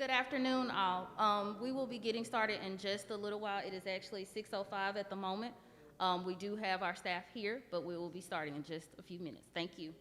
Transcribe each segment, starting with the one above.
Good afternoon, all. We will be getting started in just a little while. It is actually 6:05 at the moment. We do have our staff here, but we will be starting in just a few minutes. Thank you.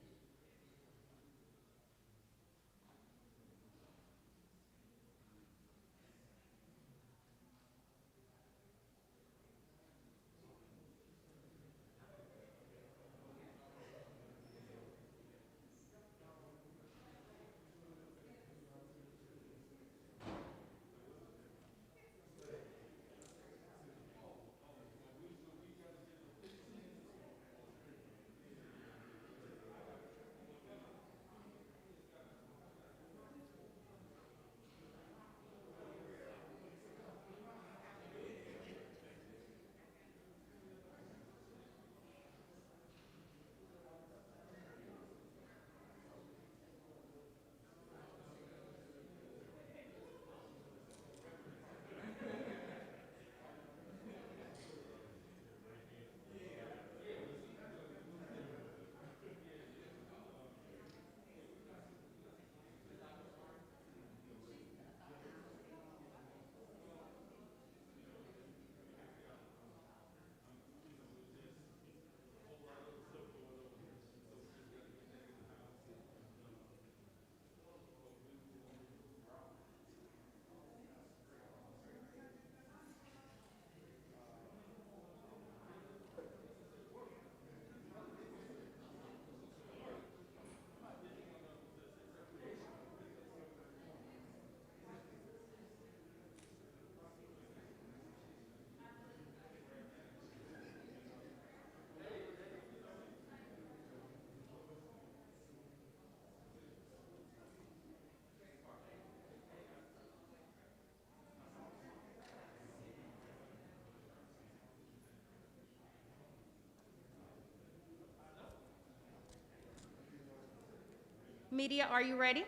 Media, are you ready?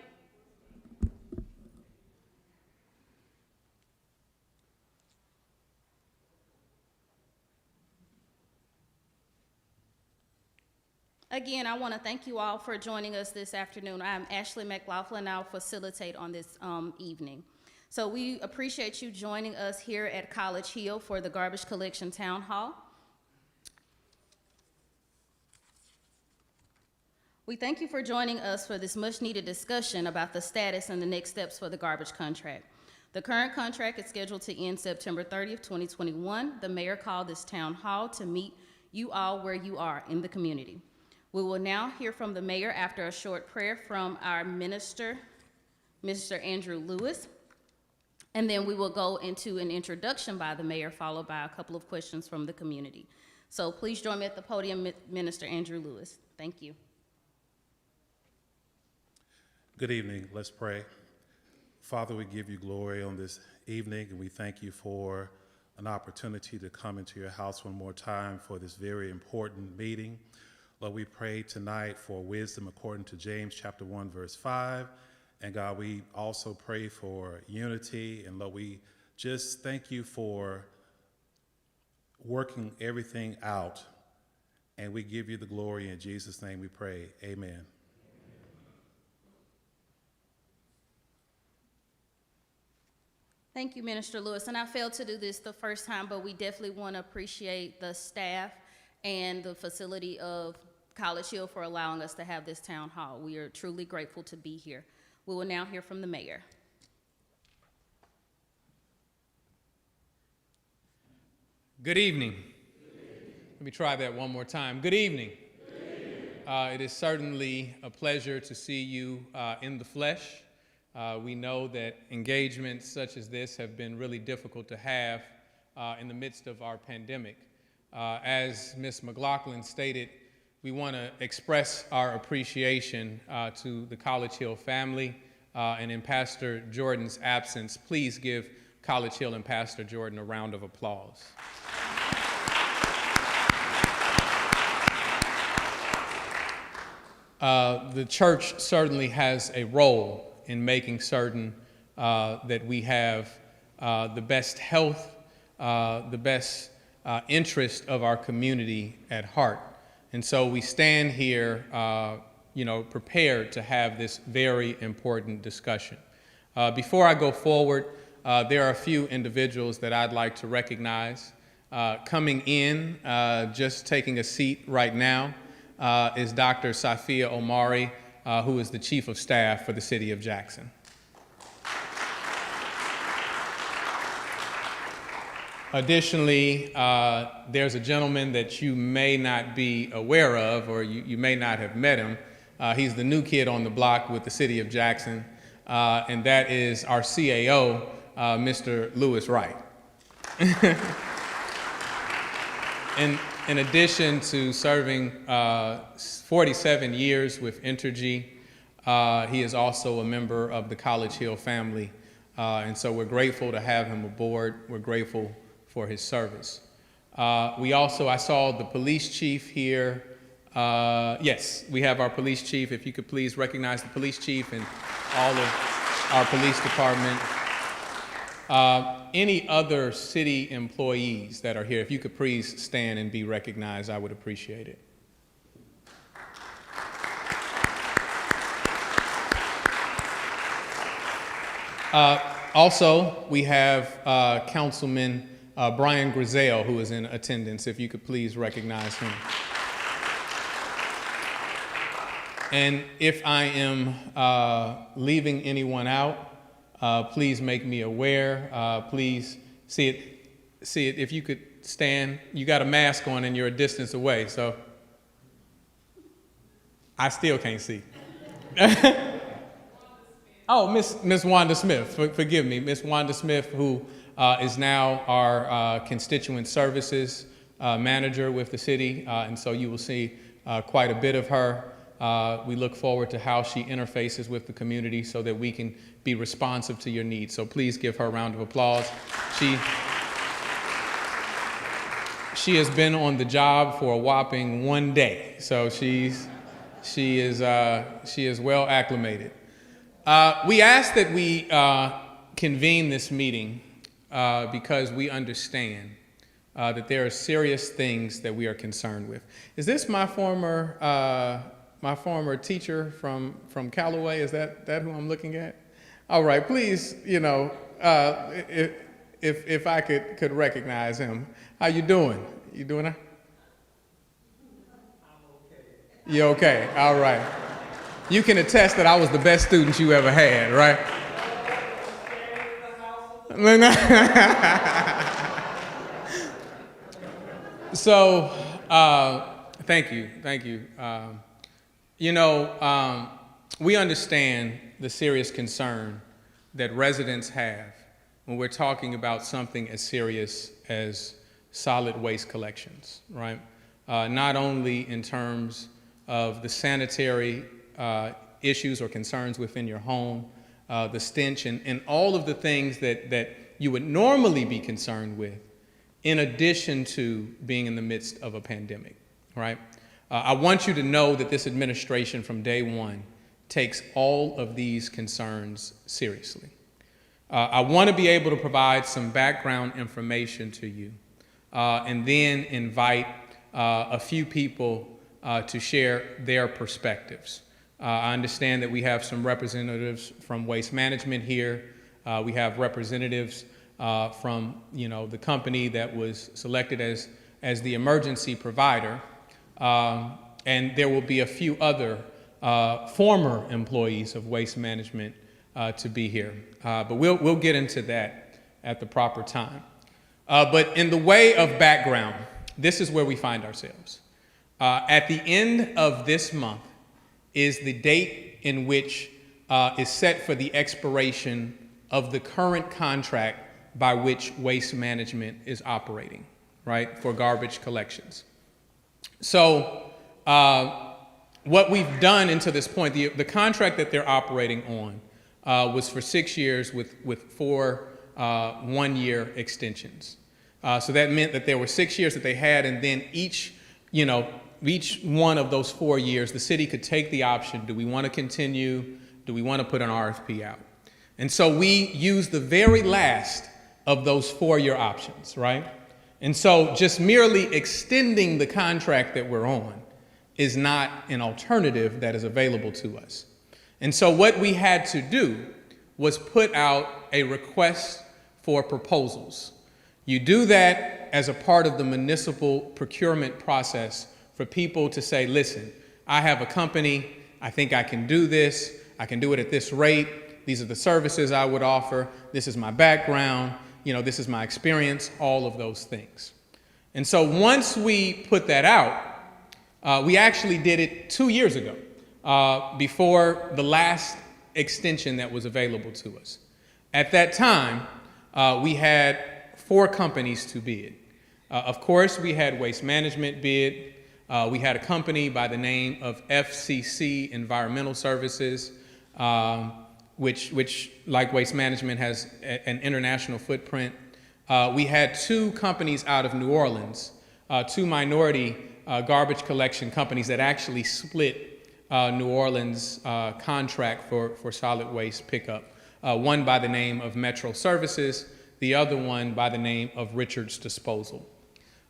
Again, I want to thank you all for joining us this afternoon. I'm Ashley McLaughlin. I'll facilitate on this evening. So we appreciate you joining us here at College Hill for the Garbage Collection Town Hall. We thank you for joining us for this much-needed discussion about the status and the next steps for the garbage contract. The current contract is scheduled to end September 30th, 2021. The mayor called this town hall to meet you all where you are in the community. We will now hear from the mayor after a short prayer from our minister, Mr. Andrew Lewis, and then we will go into an introduction by the mayor, followed by a couple of questions from the community. So please join me at the podium, Minister Andrew Lewis. Thank you. Good evening. Let's pray. Father, we give you glory on this evening, and we thank you for an opportunity to come into your house one more time for this very important meeting. Lord, we pray tonight for wisdom according to James chapter 1, verse 5. And God, we also pray for unity. And Lord, we just thank you for working everything out. And we give you the glory. In Jesus' name we pray. Amen. Thank you, Minister Lewis. And I failed to do this the first time, but we definitely want to appreciate the staff and the facility of College Hill for allowing us to have this town hall. We are truly grateful to be here. We will now hear from the mayor. Good evening. Let me try that one more time. Good evening. It is certainly a pleasure to see you in the flesh. We know that engagements such as this have been really difficult to have in the midst of our pandemic. As Ms. McLaughlin stated, we want to express our appreciation to the College Hill family, and in Pastor Jordan's absence, please give College Hill and Pastor Jordan a round of applause. The church certainly has a role in making certain that we have the best health, the best interest of our community at heart. And so we stand here, prepared to have this very important discussion. Before I go forward, there are a few individuals that I'd like to recognize. Coming in, just taking a seat right now, is Dr. Safia Omari, who is the Chief of Staff for the City of Jackson. Additionally, there's a gentleman that you may not be aware of, or you may not have met him. He's the new kid on the block with the City of Jackson, and that is our CAO, Mr. Lewis Wright. In addition to serving 47 years with Entergy, he is also a member of the College Hill family, and so we're grateful to have him aboard. We're grateful for his service. I saw the police chief here. Yes, we have our police chief. If you could please recognize the police chief and all of our police department. Any other city employees that are here, if you could please stand and be recognized, I would appreciate it. Also, we have Councilman Brian Griselle, who is in attendance, if you could please recognize him. And if I am leaving anyone out, please make me aware. Please see it. If you could stand, you got a mask on and you're a distance away, so I still can't see. Oh, Miss Wanda Smith, forgive me, Miss Wanda Smith, who is now our constituent services manager with the city, and so you will see quite a bit of her. We look forward to how she interfaces with the community so that we can be responsive to your needs. So please give her a round of applause. She has been on the job for a whopping 1 day, so she is well acclimated. We ask that we convene this meeting because we understand that there are serious things that we are concerned with. Is this my former teacher from Callaway? Is that who I'm looking at? All right, please, if I could recognize him. How you doing? You doing it? I'm okay. You okay? All right. You can attest that I was the best student you ever had, right? So, thank you. We understand the serious concern that residents have when we're talking about something as serious as solid waste collections, right? Not only in terms of the sanitary issues or concerns within your home, the stench, and all of the things that you would normally be concerned with, in addition to being in the midst of a pandemic, right? I want you to know that this administration from day one takes all of these concerns seriously. I want to be able to provide some background information to you and then invite a few people to share their perspectives. I understand that we have some representatives from Waste Management here. We have representatives from the company that was selected as the emergency provider. And there will be a few other former employees of Waste Management to be here. But we'll get into that at the proper time. But in the way of background, this is where we find ourselves. At the end of this month is the date in which is set for the expiration of the current contract by which Waste Management is operating, right, for garbage collections. So what we've done until this point, the contract that they're operating on was for 6 years with 4 one-year extensions. So that meant that there were 6 years that they had, and then each one of those 4 years, the city could take the option: do we want to continue? Do we want to put an RFP out? And so we used the very last of those 4-year options, right? And so just merely extending the contract that we're on is not an alternative that is available to us. And so what we had to do was put out a request for proposals. You do that as a part of the municipal procurement process for people to say, listen, I have a company, I think I can do this, I can do it at this rate, these are the services I would offer, this is my background, this is my experience, all of those things. And so once we put that out, we actually did it 2 years ago, before the last extension that was available to us. At that time, we had 4 companies to bid. Of course, we had Waste Management bid. We had a company by the name of FCC Environmental Services, which, like Waste Management, has an international footprint. We had 2 companies out of New Orleans, 2 minority garbage collection companies that actually split New Orleans contract for solid waste pickup. One by the name of Metro Services, the other one by the name of Richards Disposal.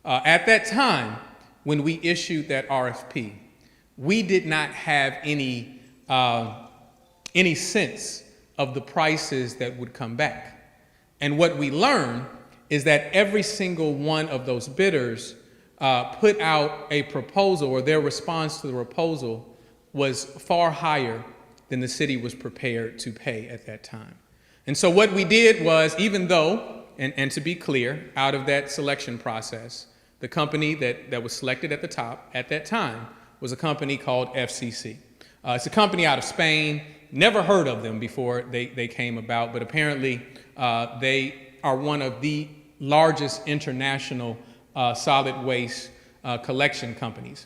At that time, when we issued that RFP, we did not have any sense of the prices that would come back. And what we learned is that every single one of those bidders put out a proposal, or their response to the proposal was far higher than the city was prepared to pay at that time. And so what we did was, even though, and to be clear, out of that selection process, the company that was selected at the top at that time was a company called FCC. It's a company out of Spain. Never heard of them before they came about, but apparently they are one of the largest international solid waste collection companies.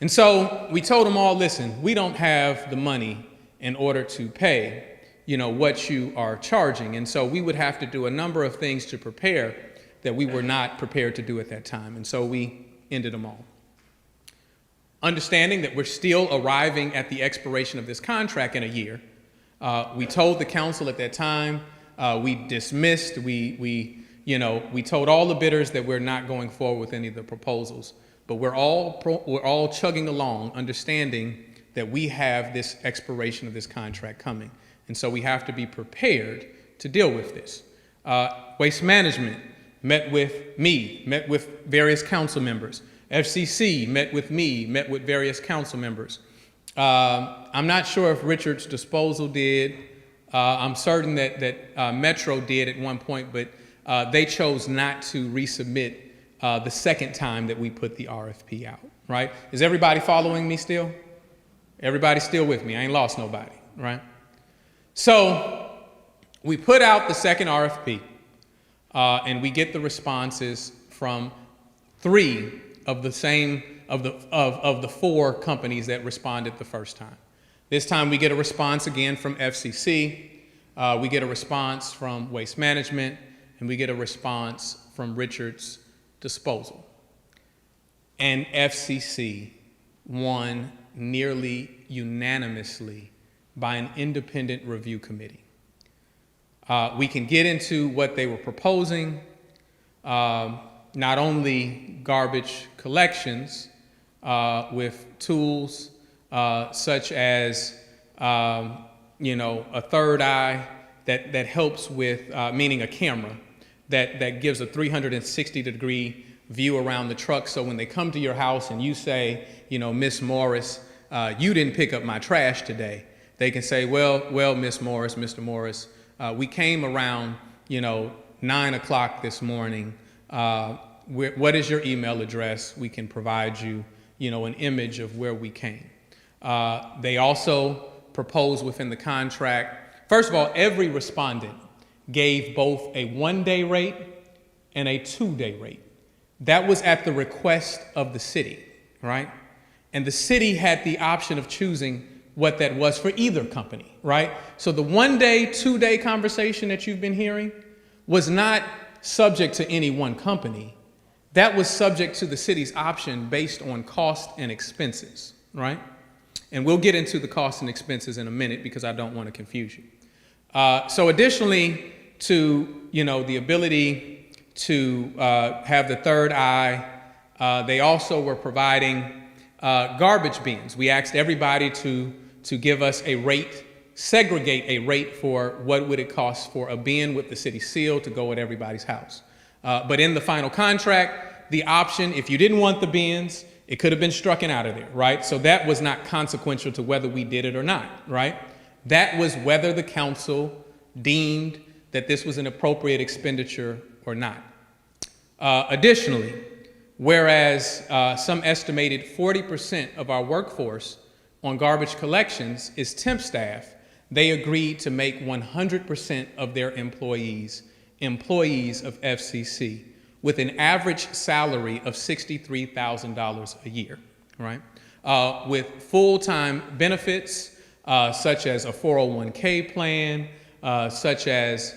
And so we told them all, listen, we don't have the money in order to pay, what you are charging. And so we would have to do a number of things to prepare that we were not prepared to do at that time. And so we ended them all. Understanding that we're still arriving at the expiration of this contract in a year, we told the council at that time, we dismissed, we told all the bidders that we're not going forward with any of the proposals. But we're all chugging along, understanding that we have this expiration of this contract coming. And so we have to be prepared to deal with this. Waste Management met with me, met with various council members. FCC met with me, met with various council members. I'm not sure if Richards Disposal did. I'm certain that Metro did at one point, but they chose not to resubmit the second time that we put the RFP out, right? Is everybody following me still? Everybody's still with me. I ain't lost nobody, right? So we put out the second RFP, and we get the responses from 3 of the same of the 4 companies that responded the first time. This time we get a response again from FCC, we get a response from Waste Management, and we get a response from Richards Disposal. And FCC won nearly unanimously by an independent review committee. We can get into what they were proposing, not only garbage collections with tools such as a third eye that helps with, meaning a camera, that gives a 360-degree view around the truck. So when they come to your house and you say, Miss Morris, you didn't pick up my trash today, they can say, well, Miss Morris, Mr. Morris, we came around, 9 o'clock this morning. What is your email address? We can provide you, an image of where we came. They also proposed within the contract. First of all, every respondent gave both a 1-day rate and a 2-day rate. That was at the request of the city, right? And the city had the option of choosing what that was for either company, right? So the 1-day, 2-day conversation that you've been hearing was not subject to any one company. That was subject to the city's option based on cost and expenses, right? And we'll get into the cost and expenses in a minute because I don't want to confuse you. So additionally to, the ability to have the third eye, they also were providing garbage bins. We asked everybody to give us a rate segregate a rate for what would it cost for a bin with the city seal to go at everybody's house. But in the final contract, the option, if you didn't want the bins, it could have been strucken out of there, right? So that was not consequential to whether we did it or not, right? That was whether the council deemed that this was an appropriate expenditure or not. Additionally, whereas some estimated 40% of our workforce on garbage collections is temp staff, they agreed to make 100% of their employees of FCC with an average salary of $63,000 a year, right? With full-time benefits such as a 401k plan, such as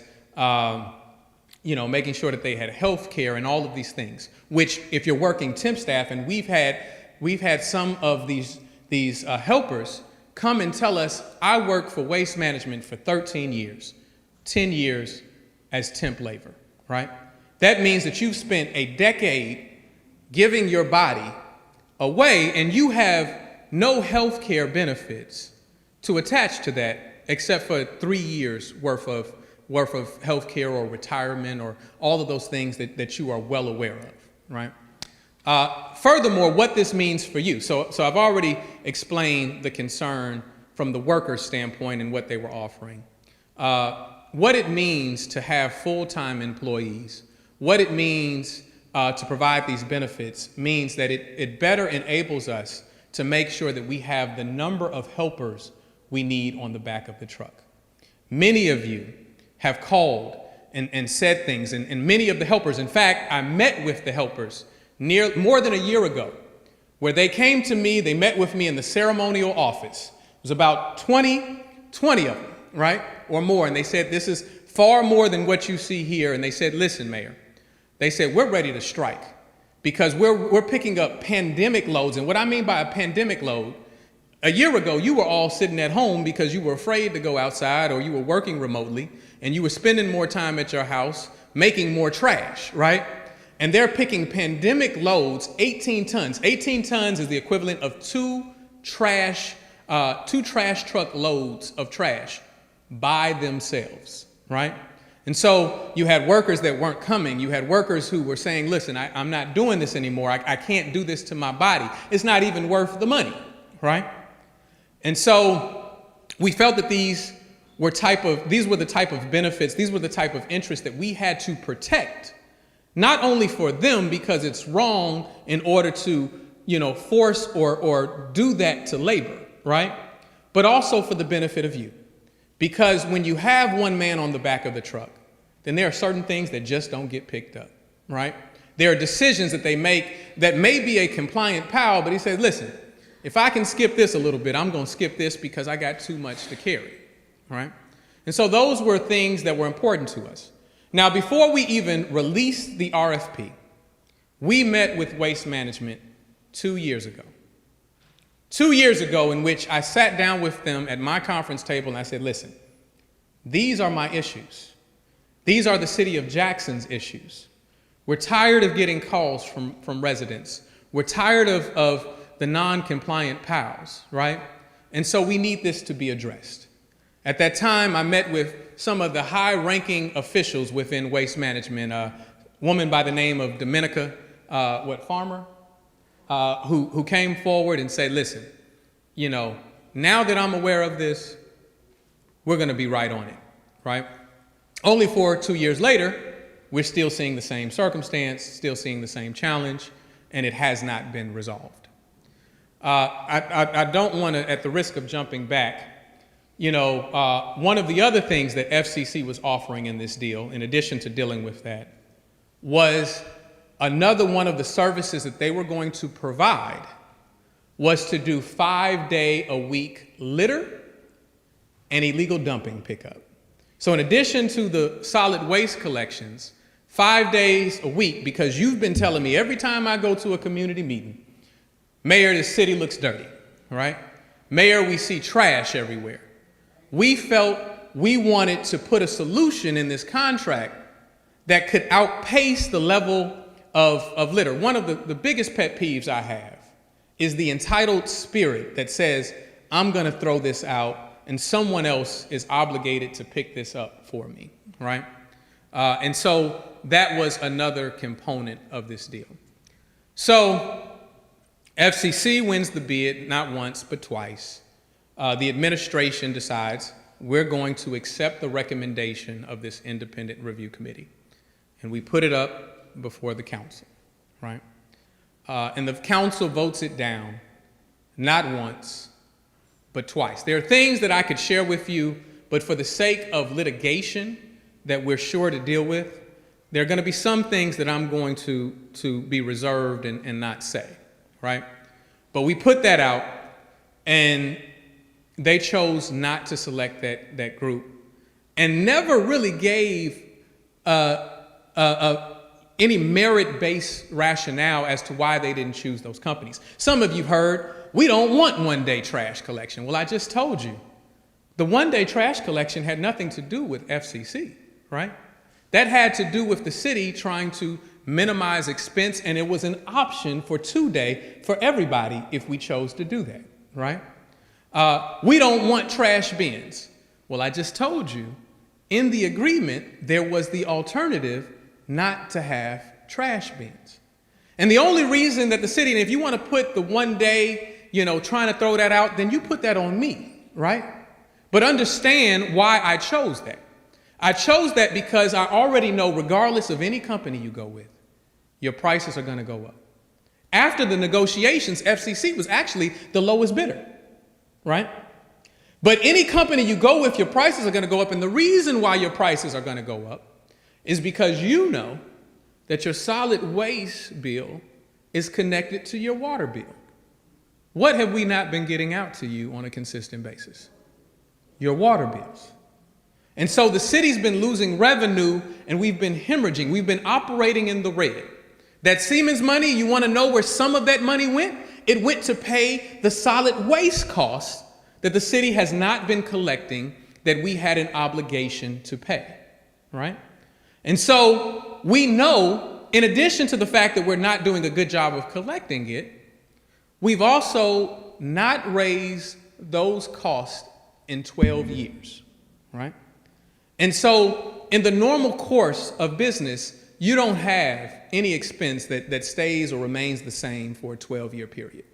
making sure that they had health care and all of these things, which if you're working temp staff, and we've had some of these helpers come and tell us, I work for Waste Management for 13 years, 10 years as temp labor, right? That means that you've spent a decade giving your body away and you have no health care benefits to attach to that except for 3 years worth of health care or retirement or all of those things that you are well aware of, right? Furthermore, what this means for you. So I've already explained the concern from the workers' standpoint and what they were offering. What it means to have full-time employees, what it means to provide these benefits means that it better enables us to make sure that we have the number of helpers we need on the back of the truck. Many of you have called and said things, and many of the helpers, in fact, I met with the helpers more than a year ago, where they came to me, they met with me in the ceremonial office. It was about 20 of them, right, or more, and they said, this is far more than what you see here, and they said, listen, Mayor, they said, we're ready to strike because we're picking up pandemic loads, and what I mean by a pandemic load, a year ago, you were all sitting at home because you were afraid to go outside or you were working remotely, and you were spending more time at your house making more trash, right? And they're picking pandemic loads, 18 tons. 18 tons is the equivalent of two trash truck loads of trash by themselves, right? And so you had workers that weren't coming. You had workers who were saying, listen, I'm not doing this anymore. I can't do this to my body. It's not even worth the money, right? And so we felt that these were the type of benefits, these were the type of interests that we had to protect, not only for them because it's wrong in order to, force or do that to labor, right? But also for the benefit of you. Because when you have one man on the back of the truck, then there are certain things that just don't get picked up, right? There are decisions that they make that may be a compliant pal, but he says, listen, if I can skip this a little bit, I'm going to skip this because I got too much to carry, right? And so those were things that were important to us. Now, before we even released the RFP, we met with Waste Management 2 years ago. 2 years ago, in which I sat down with them at my conference table and I said, listen, these are my issues. These are the city of Jackson's issues. We're tired of getting calls from residents. We're tired of the non-compliant PALs, right? And so we need this to be addressed. At that time, I met with some of the high-ranking officials within Waste Management, a woman by the name of Dominica, Farmer, who came forward and said, listen, now that I'm aware of this, we're going to be right on it, right? Only for 2 years later, we're still seeing the same circumstance, still seeing the same challenge, and it has not been resolved. I don't want to, at the risk of jumping back, one of the other things that FCC was offering in this deal, in addition to dealing with that, was another one of the services that they were going to provide was to do 5-day-a-week litter and illegal dumping pickup. So in addition to the solid waste collections, 5 days a week, because you've been telling me every time I go to a community meeting, Mayor, the city looks dirty, right? Mayor, we see trash everywhere. We felt we wanted to put a solution in this contract that could outpace the level of litter. One of the biggest pet peeves I have is the entitled spirit that says, I'm going to throw this out and someone else is obligated to pick this up for me, right? And so that was another component of this deal. So FCC wins the bid, not once, but twice. The administration decides we're going to accept the recommendation of this independent review committee. And we put it up before the council, right? And the council votes it down, not once, but twice. There are things that I could share with you, but for the sake of litigation that we're sure to deal with, there are going to be some things that I'm going to be reserved and not say, right? But we put that out, and they chose not to select that group and never really gave any merit-based rationale as to why they didn't choose those companies. Some of you heard, we don't want one-day trash collection. Well, I just told you, the one-day trash collection had nothing to do with FCC, right? That had to do with the city trying to minimize expense, and it was an option for 2-day for everybody if we chose to do that, right? We don't want trash bins. Well, I just told you, in the agreement, there was the alternative not to have trash bins. And the only reason that the city, and if you want to put the 1 day, trying to throw that out, then you put that on me, right? But understand why I chose that. I chose that because I already know, regardless of any company you go with, your prices are going to go up. After the negotiations, FCC was actually the lowest bidder, right? But any company you go with, your prices are going to go up. And the reason why your prices are going to go up is because you know that your solid waste bill is connected to your water bill. What have we not been getting out to you on a consistent basis? Your water bills. And so the city's been losing revenue, and we've been hemorrhaging. We've been operating in the red. That Siemens money, you want to know where some of that money went? It went to pay the solid waste costs that the city has not been collecting, that we had an obligation to pay, right? And so we know, in addition to the fact that we're not doing a good job of collecting it, we've also not raised those costs in 12 years, right? And so in the normal course of business, you don't have any expense that stays or remains the same for a 12-year period.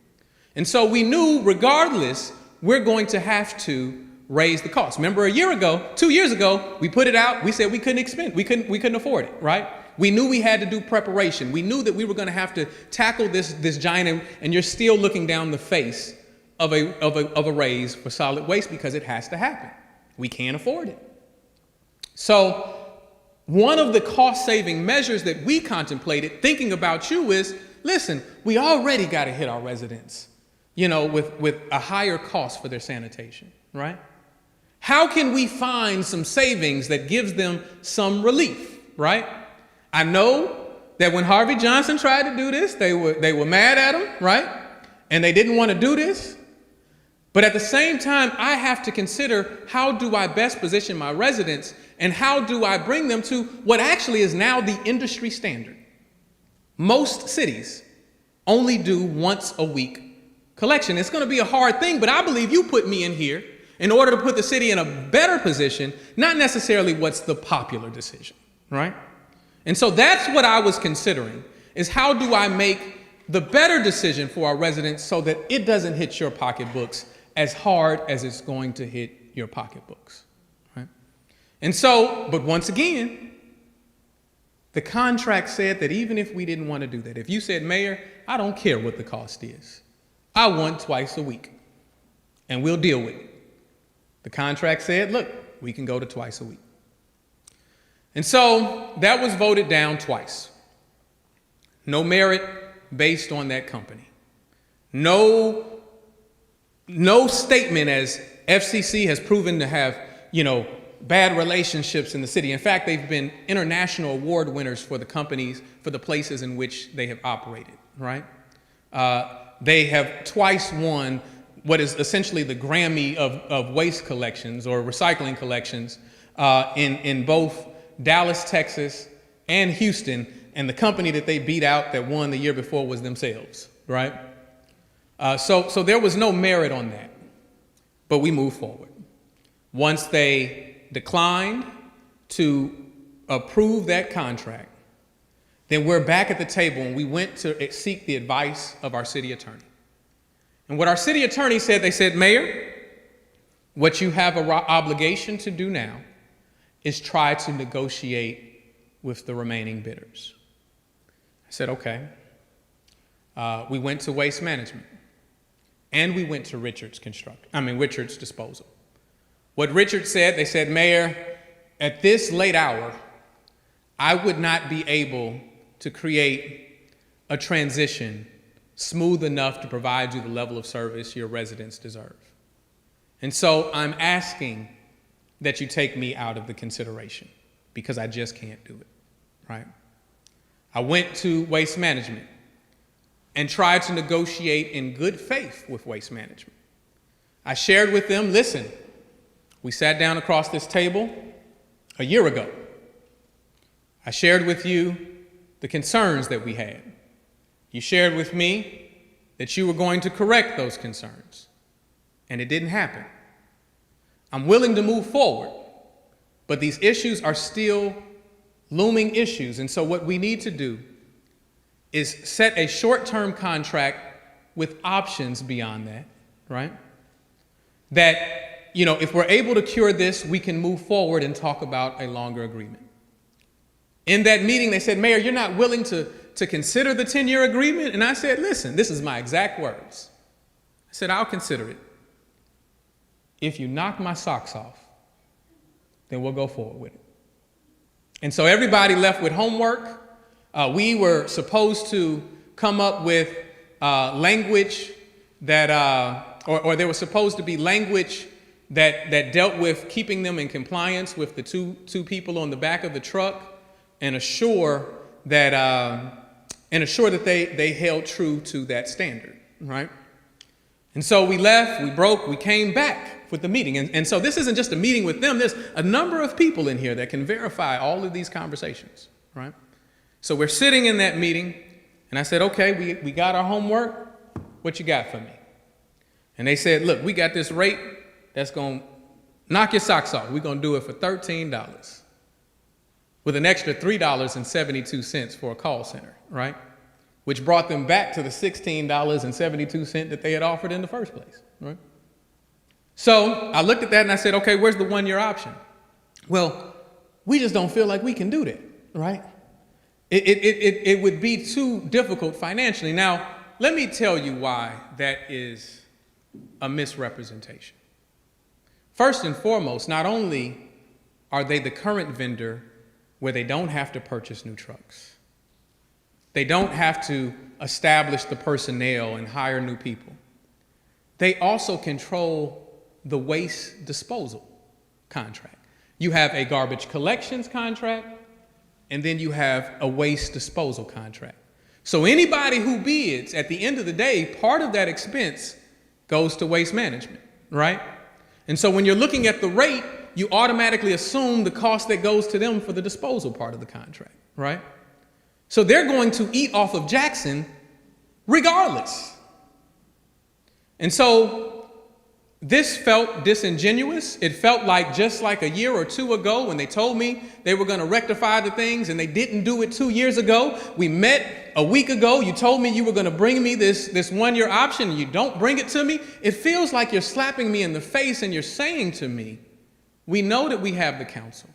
And so we knew, regardless, we're going to have to raise the cost. Remember, 2 years ago, we put it out, we said we couldn't afford it, right? We knew we had to do preparation. We knew that we were going to have to tackle this giant, and you're still looking down the face of a raise for solid waste because it has to happen. We can't afford it. So one of the cost-saving measures that we contemplated, thinking about you, is, listen, we already got to hit our residents, with a higher cost for their sanitation, right? How can we find some savings that gives them some relief, right? I know that when Harvey Johnson tried to do this, they were mad at him, right? And they didn't want to do this. But at the same time, I have to consider, how do I best position my residents, and how do I bring them to what actually is now the industry standard? Most cities only do once a week collection. It's going to be a hard thing, but I believe you put me in here in order to put the city in a better position, not necessarily what's the popular decision, right? And so that's what I was considering, is how do I make the better decision for our residents so that it doesn't hit your pocketbooks as hard as it's going to hit your pocketbooks, right? And so, but once again, the contract said that even if we didn't want to do that, if you said, Mayor, I don't care what the cost is, I want twice a week, and we'll deal with it. The contract said, look, we can go to twice a week. And so that was voted down twice. No merit based on that company. No statement, as FCC has proven to have, bad relationships in the city. In fact, they've been international award winners for the companies, for the places in which they have operated, right? They have twice won what is essentially the Grammy of waste collections or recycling collections in both Dallas, Texas, and Houston, and the company that they beat out that won the year before was themselves, right? So there was no merit on that, but we moved forward. Once they declined to approve that contract, then we're back at the table and we went to seek the advice of our city attorney. And what our city attorney said, they said, Mayor, what you have an obligation to do now is try to negotiate with the remaining bidders. I said, okay. We went to Waste Management and we went to Richard's Disposal. What Richard said, they said, Mayor, at this late hour, I would not be able to create a transition smooth enough to provide you the level of service your residents deserve. And so I'm asking that you take me out of the consideration because I just can't do it, right? I went to Waste Management and tried to negotiate in good faith with Waste Management. I shared with them, listen, we sat down across this table a year ago. I shared with you the concerns that we had. You shared with me that you were going to correct those concerns, and it didn't happen. I'm willing to move forward, but these issues are still looming issues, and so what we need to do is set a short-term contract with options beyond that, right? That, if we're able to cure this, we can move forward and talk about a longer agreement. In that meeting, they said, Mayor, you're not willing to consider the 10-year agreement? And I said, listen, this is my exact words. I said, I'll consider it. If you knock my socks off, then we'll go forward with it. And so everybody left with homework. We were supposed to come up with language that, or there was supposed to be language that dealt with keeping them in compliance with the two people on the back of the truck and assure that they held true to that standard, right? And so we left, we broke, we came back with the meeting. And so this isn't just a meeting with them. There's a number of people in here that can verify all of these conversations, right? So we're sitting in that meeting, and I said, okay, we got our homework. What you got for me? And they said, look, we got this rate that's going to knock your socks off. We're going to do it for $13 with an extra $3.72 for a call center, right? Which brought them back to the $16.72 that they had offered in the first place, right? So I looked at that and I said, okay, where's the one-year option? Well, we just don't feel like we can do that, right? It would be too difficult financially. Now, let me tell you why that is a misrepresentation. First and foremost, not only are they the current vendor where they don't have to purchase new trucks, they don't have to establish the personnel and hire new people, they also control the waste disposal contract. You have a garbage collections contract, and then you have a waste disposal contract. So anybody who bids, at the end of the day, part of that expense goes to Waste Management, right? And so when you're looking at the rate, you automatically assume the cost that goes to them for the disposal part of the contract, right? So they're going to eat off of Jackson regardless. And so this felt disingenuous. It felt like just like a year or two ago when they told me they were going to rectify the things and they didn't do it 2 years ago. We met a week ago. You told me you were going to bring me this one-year option and you don't bring it to me. It feels like you're slapping me in the face and you're saying to me, we know that we have the council.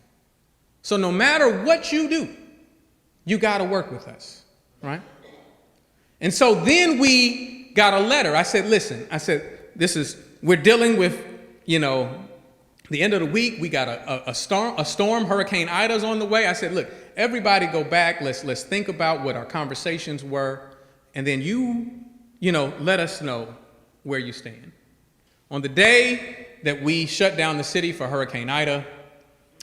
So no matter what you do, you got to work with us, right? And so then we got a letter. I said, listen, we're dealing with, the end of the week, we got a storm, Hurricane Ida's on the way. I said, look, everybody go back, let's think about what our conversations were, and then you let us know where you stand. On the day that we shut down the city for Hurricane Ida,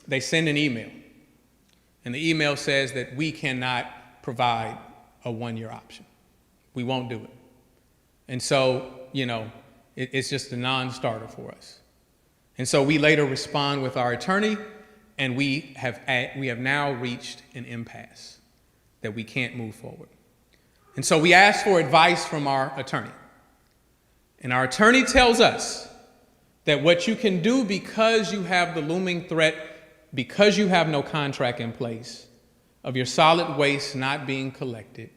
they send an email. And the email says that we cannot provide a one-year option. We won't do it. And so, it's just a non-starter for us. And so we later respond with our attorney, and we have now reached an impasse that we can't move forward. And so we asked for advice from our attorney. And our attorney tells us that what you can do because you have the looming threat, because you have no contract in place, of your solid waste not being collected,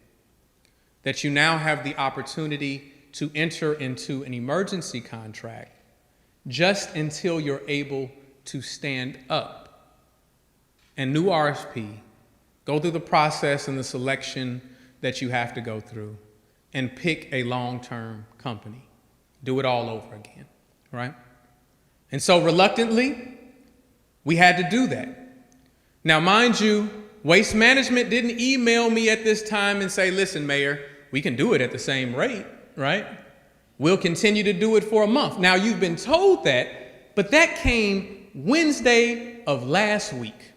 that you now have the opportunity to enter into an emergency contract just until you're able to stand up and new RFP, go through the process and the selection that you have to go through, and pick a long-term company. Do it all over again, right? And so reluctantly, we had to do that. Now, mind you, Waste Management didn't email me at this time and say, listen, Mayor, we can do it at the same rate, right? We'll continue to do it for a month. Now, you've been told that, but that came Wednesday of last week.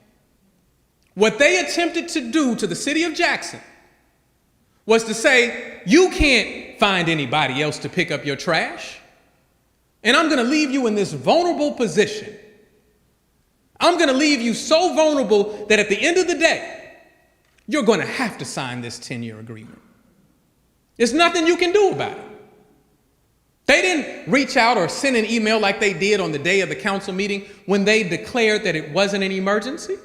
What they attempted to do to the city of Jackson was to say, you can't find anybody else to pick up your trash, and I'm going to leave you in this vulnerable position. I'm going to leave you so vulnerable that at the end of the day, you're going to have to sign this 10-year agreement. There's nothing you can do about it. They didn't reach out or send an email like they did on the day of the council meeting when they declared that it wasn't an emergency.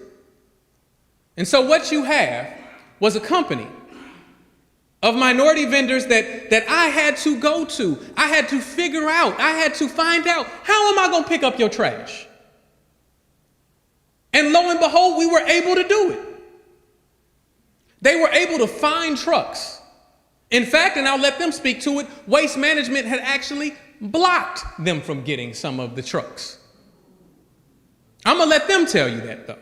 And so what you have was a company of minority vendors that I had to go to. I had to figure out, I had to find out, how am I going to pick up your trash? And lo and behold, we were able to do it. They were able to find trucks. In fact, and I'll let them speak to it, Waste Management had actually blocked them from getting some of the trucks. I'm going to let them tell you that, though.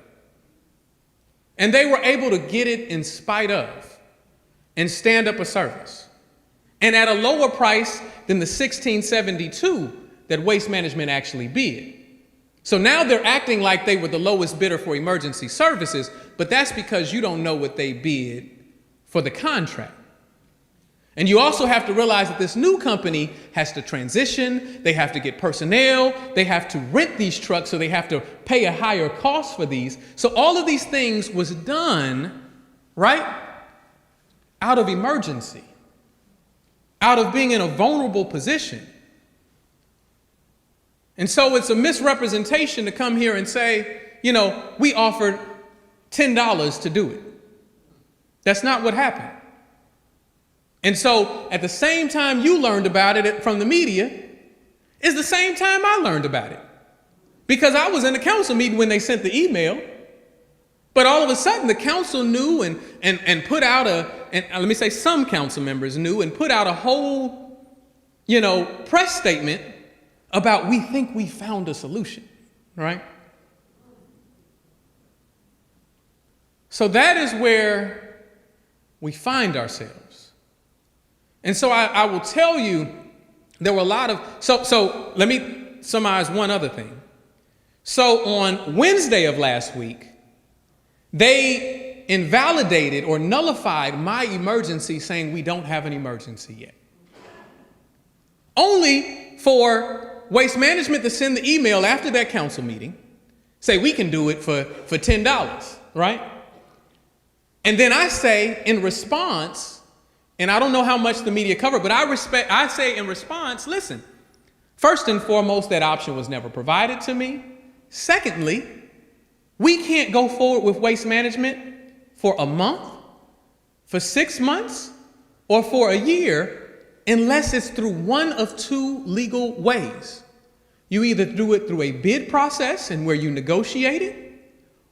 And they were able to get it in spite of and stand up a service. And at a lower price than the $16.72 that Waste Management actually bid. So now they're acting like they were the lowest bidder for emergency services, but that's because you don't know what they bid for the contract. And you also have to realize that this new company has to transition, they have to get personnel, they have to rent these trucks, so they have to pay a higher cost for these. So all of these things was done, right, out of emergency, out of being in a vulnerable position. And so it's a misrepresentation to come here and say, you know, we offered $10 to do it. That's not what happened. And so at the same time you learned about it from the media is the same time I learned about it. Because I was in the council meeting when they sent the email, but all of a sudden the council knew and put out let me say some council members knew and put out a whole, press statement about we think we found a solution, right? So that is where we find ourselves. And so I will tell you, there were a lot of, so let me summarize one other thing. So on Wednesday of last week, they invalidated or nullified my emergency saying we don't have an emergency yet. Only for Waste Management to send the email after that council meeting, say we can do it for $10, right? And then I say in response, and I don't know how much the media covered, but I say in response, listen, first and foremost, that option was never provided to me. Secondly, we can't go forward with Waste Management for a month, for 6 months, or for a year unless it's through one of two legal ways. You either do it through a bid process and where you negotiate it,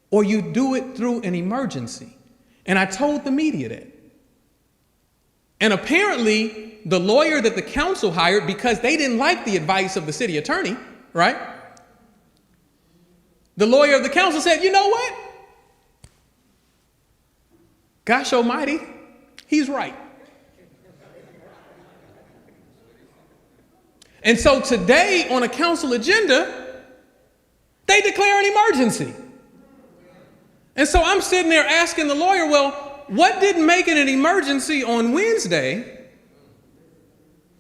or you do it through an emergency. And I told the media that. And apparently, the lawyer that the council hired, because they didn't like the advice of the city attorney, right? The lawyer of the council said, you know what? Gosh almighty, he's right. And so today on a council agenda, they declare an emergency. And so I'm sitting there asking the lawyer, well, what didn't make it an emergency on Wednesday,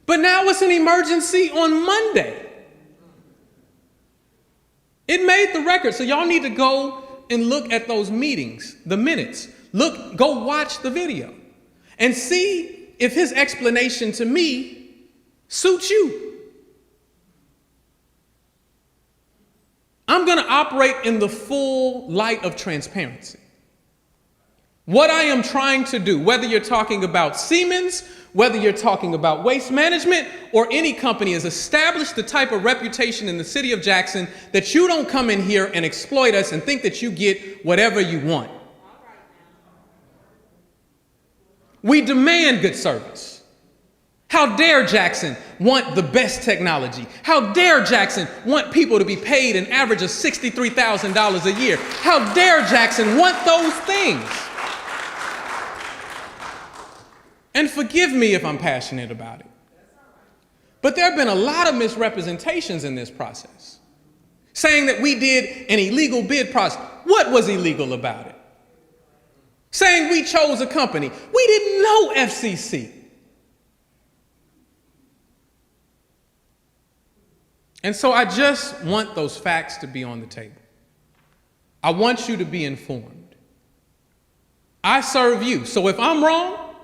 but now it's an emergency on Monday? It made the record, so y'all need to go and look at those meetings, the minutes. Go watch the video and see if his explanation to me suits you. I'm going to operate in the full light of transparency. What I am trying to do, whether you're talking about Siemens, whether you're talking about waste management, or any company, is establish the type of reputation in the city of Jackson that you don't come in here and exploit us and think that you get whatever you want. We demand good service. How dare Jackson want the best technology? How dare Jackson want people to be paid an average of $63,000 a year? How dare Jackson want those things? And forgive me if I'm passionate about it. But there have been a lot of misrepresentations in this process, saying that we did an illegal bid process. What was illegal about it? Saying we chose a company. We didn't know FCC. And so I just want those facts to be on the table. I want you to be informed. I serve you. So if I'm wrong,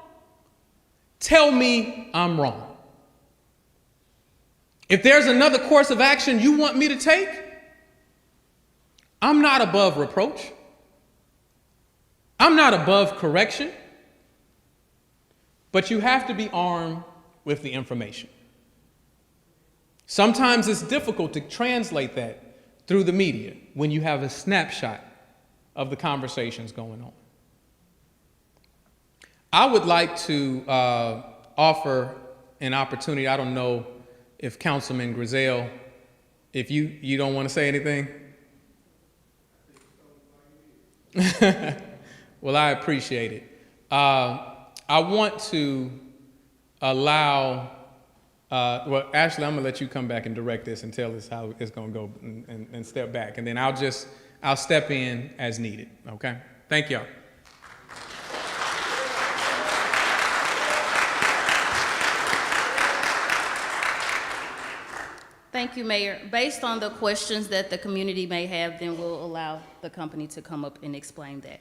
tell me I'm wrong. If there's another course of action you want me to take, I'm not above reproach. I'm not above correction. But you have to be armed with the information. Sometimes it's difficult to translate that through the media when you have a snapshot of the conversations going on. I would like to offer an opportunity. I don't know if Councilman Griselle, if you don't want to say anything. Well, I appreciate it. I want to allow, well, Ashley, I'm going to let you come back and direct this and tell us how it's going to go and step back. And then I'll step in as needed, okay? Thank y'all. Thank you, Mayor. Based on the questions that the community may have, then we'll allow the company to come up and explain that.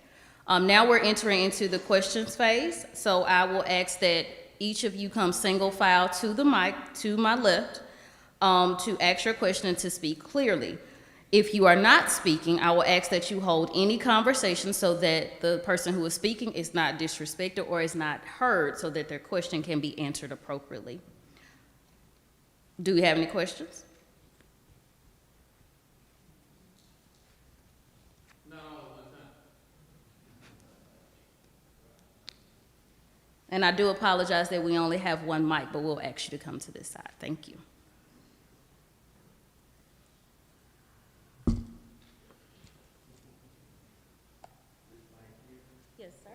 Now we're entering into the questions phase, so I will ask that each of you come single file to the mic to my left to ask your question and to speak clearly. If you are not speaking, I will ask that you hold any conversation so that the person who is speaking is not disrespected or is not heard, so that their question can be answered appropriately. Do we have any questions? Not all at one time. And I do apologize that we only have one mic, but we'll ask you to come to this side. Thank you. Yes, sir.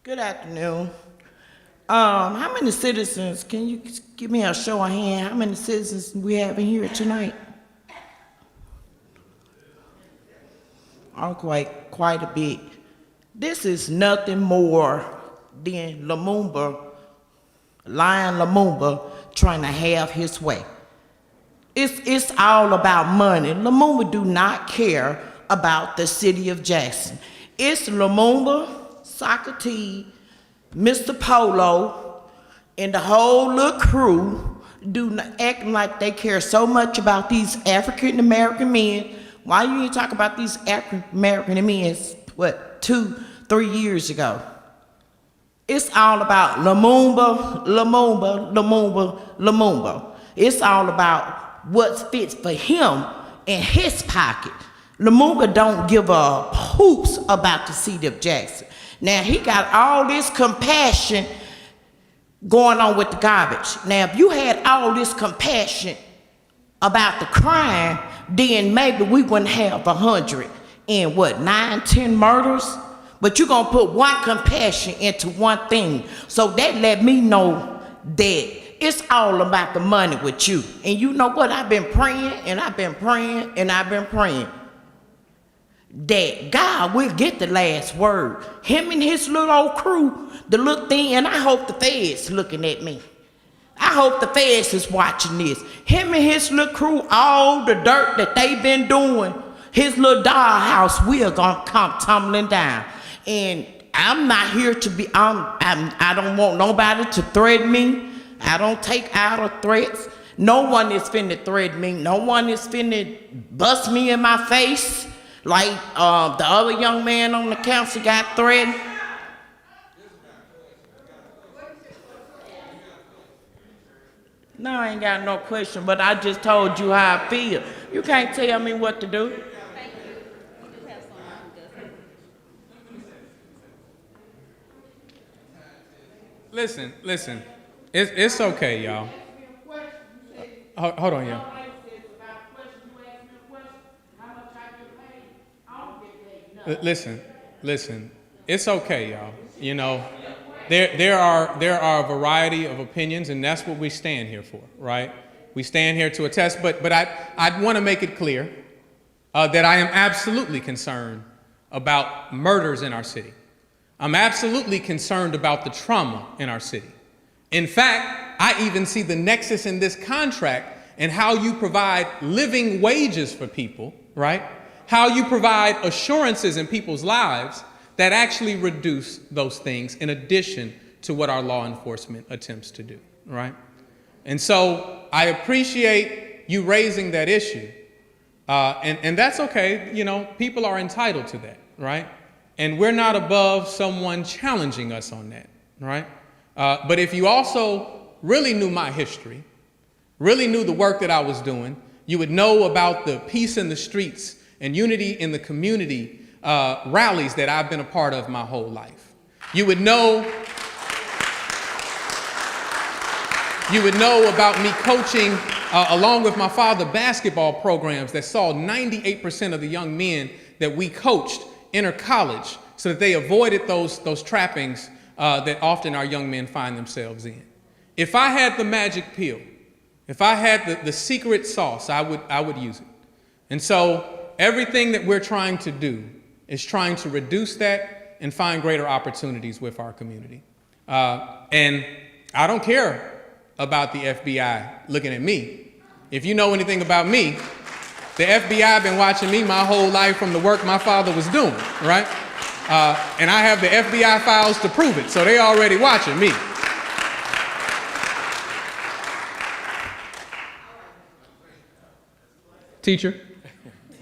Good afternoon. How many citizens, can you give me a show of hand, how many citizens we have in here tonight? Oh, quite a bit. This is nothing more than Lion Lumumba trying to have his way. It's all about money. Lumumba do not care about the city of Jackson. It's Lumumba, Socrates, Mr. Polo, and the whole little crew acting like they care so much about these African American men. Why you ain't talk about these African American men, 2-3 years ago? It's all about Lumumba, Lumumba, Lumumba, Lumumba. It's all about what fits for him in his pocket. Lumumba don't give a hoops about the city of Jackson. Now, he got all this compassion going on with the garbage. Now, if you had all this compassion about the crime, then maybe we wouldn't have 9, 10 murders? But you're going to put one compassion into one thing. So that let me know that it's all about the money with you. And you know what? I've been praying, and I've been praying, and I've been praying that God will get the last word. Him and his little old crew, the little thing, and I hope the feds looking at me. I hope the feds is watching this. Him and his little crew, all the dirt that they've been doing, his little dollhouse will gonna come tumbling down. And I'm not here to be, I don't want nobody to threaten me. I don't take idle threats. No one is finna threaten me. No one is finna bust me in my face like the other young man on the council got threatened. No, I ain't got no question, but I just told you how I feel. You can't tell me what to do. Thank you. We do have someone who does that. Listen. It's okay, y'all. Hold on, y'all. Listen. It's okay, y'all. You know, there are a variety of opinions, and that's what we stand here for, right? We stand here to attest, but I want to make it clear that I am absolutely concerned about murders in our city. I'm absolutely concerned about the trauma in our city. In fact, I even see the nexus in this contract and how you provide living wages for people, right? How you provide assurances in people's lives that actually reduce those things in addition to what our law enforcement attempts to do, right? And so I appreciate you raising that issue. And that's okay. You know, people are entitled to that, right? And we're not above someone challenging us on that, right? But if you also really knew my history, really knew the work that I was doing, you would know about the peace in the streets and unity in the community rallies that I've been a part of my whole life. You would know about me coaching, along with my father, basketball programs that saw 98% of the young men that we coached enter college so that they avoided those trappings that often our young men find themselves in. If I had the magic pill, if I had the secret sauce, I would use it. And so everything that we're trying to do is trying to reduce that and find greater opportunities with our community. And I don't care about the FBI looking at me. If you know anything about me, the FBI been watching me my whole life from the work my father was doing, right? And I have the FBI files to prove it, so they already watching me. Teacher?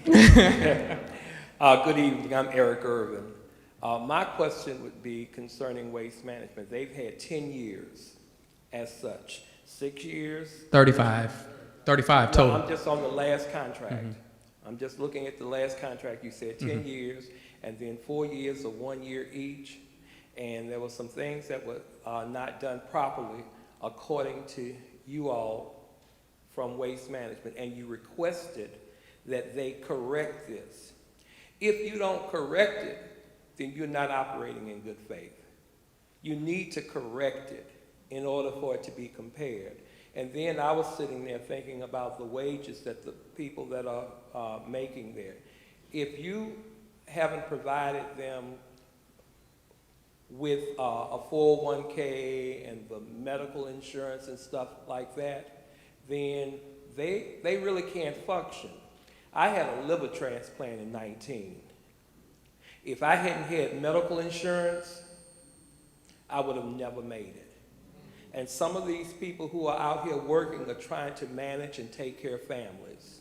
Good evening, I'm Eric Irvin. My question would be concerning waste management. They've had 10 years as such. 6 years? 35 total. No, I'm just on the last contract. I'm just looking at the last contract. You said 10 years, and then 4 years or 1 year each. And there were some things that were not done properly according to you all from Waste Management, and you requested that they correct this. If you don't correct it, then you're not operating in good faith. You need to correct it in order for it to be compared. And then I was sitting there thinking about the wages that the people that are making there. If you haven't provided them with a 401k and the medical insurance and stuff like that, then they really can't function. I had a liver transplant in 19. If I hadn't had medical insurance, I would have never made it. And some of these people who are out here working are trying to manage and take care of families.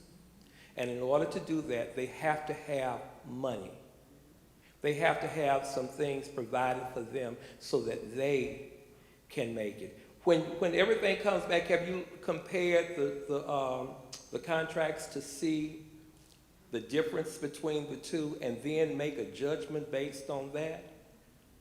And in order to do that, they have to have money. They have to have some things provided for them so that they can make it. When everything comes back, have you compared the contracts to see the difference between the two and then make a judgment based on that?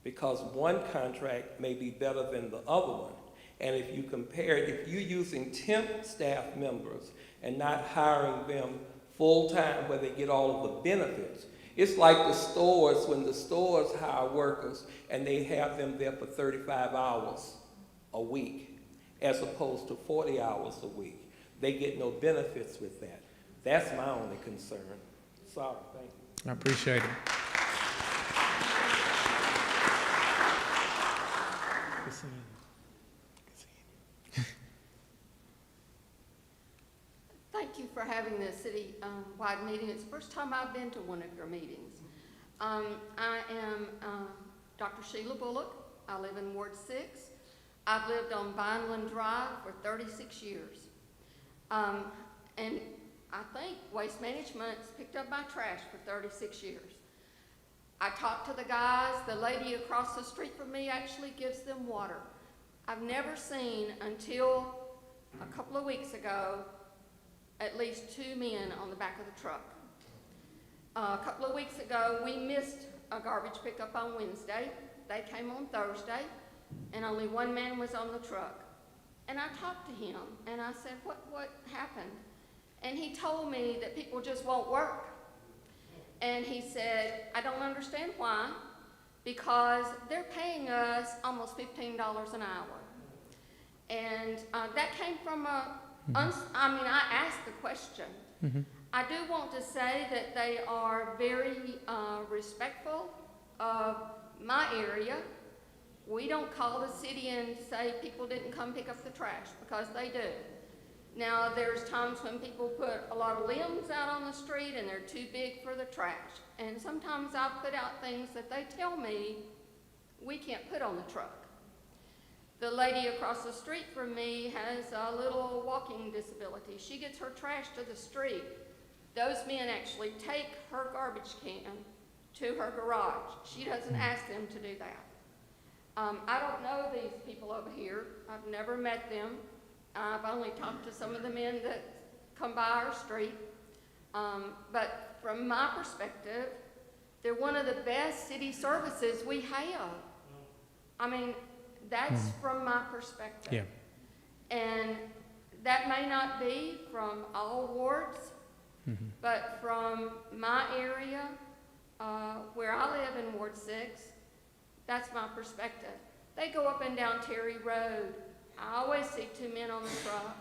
Because one contract may be better than the other one. And if you compare it, if you're using temp staff members and not hiring them full-time where they get all of the benefits, it's like the stores, when the stores hire workers and they have them there for 35 hours a week as opposed to 40 hours a week. They get no benefits with that. That's my only concern. Sorry, thank you. I appreciate it. Thank you for having this city-wide meeting. It's the first time I've been to one of your meetings. I am Dr. Sheila Bullock. I live in Ward 6. I've lived on Vineland Drive for 36 years. And I think Waste Management's picked up my trash for 36 years. I talked to the guys. The lady across the street from me actually gives them water. I've never seen, until a couple of weeks ago, at least 2 men on the back of the truck. A couple of weeks ago, we missed a garbage pickup on Wednesday. They came on Thursday, and only 1 man was on the truck. And I talked to him, and I said, what happened? And he told me that people just won't work. And he said, I don't understand why, because they're paying us almost $15 an hour. And that came from I asked the question. Mm-hmm. I do want to say that they are very respectful of my area. We don't call the city and say people didn't come pick up the trash, because they do. Now, there's times when people put a lot of limbs out on the street and they're too big for the trash. And sometimes I put out things that they tell me we can't put on the truck. The lady across the street from me has a little walking disability. She gets her trash to the street. Those men actually take her garbage can to her garage. She doesn't ask them to do that. I don't know these people over here. I've never met them. I've only talked to some of the men that come by our street. But from my perspective, they're one of the best city services we have. I mean, that's from my perspective. Yeah. And that may not be from all wards, but from my area, where I live in Ward 6, that's my perspective. They go up and down Terry Road. I always see 2 men on the truck.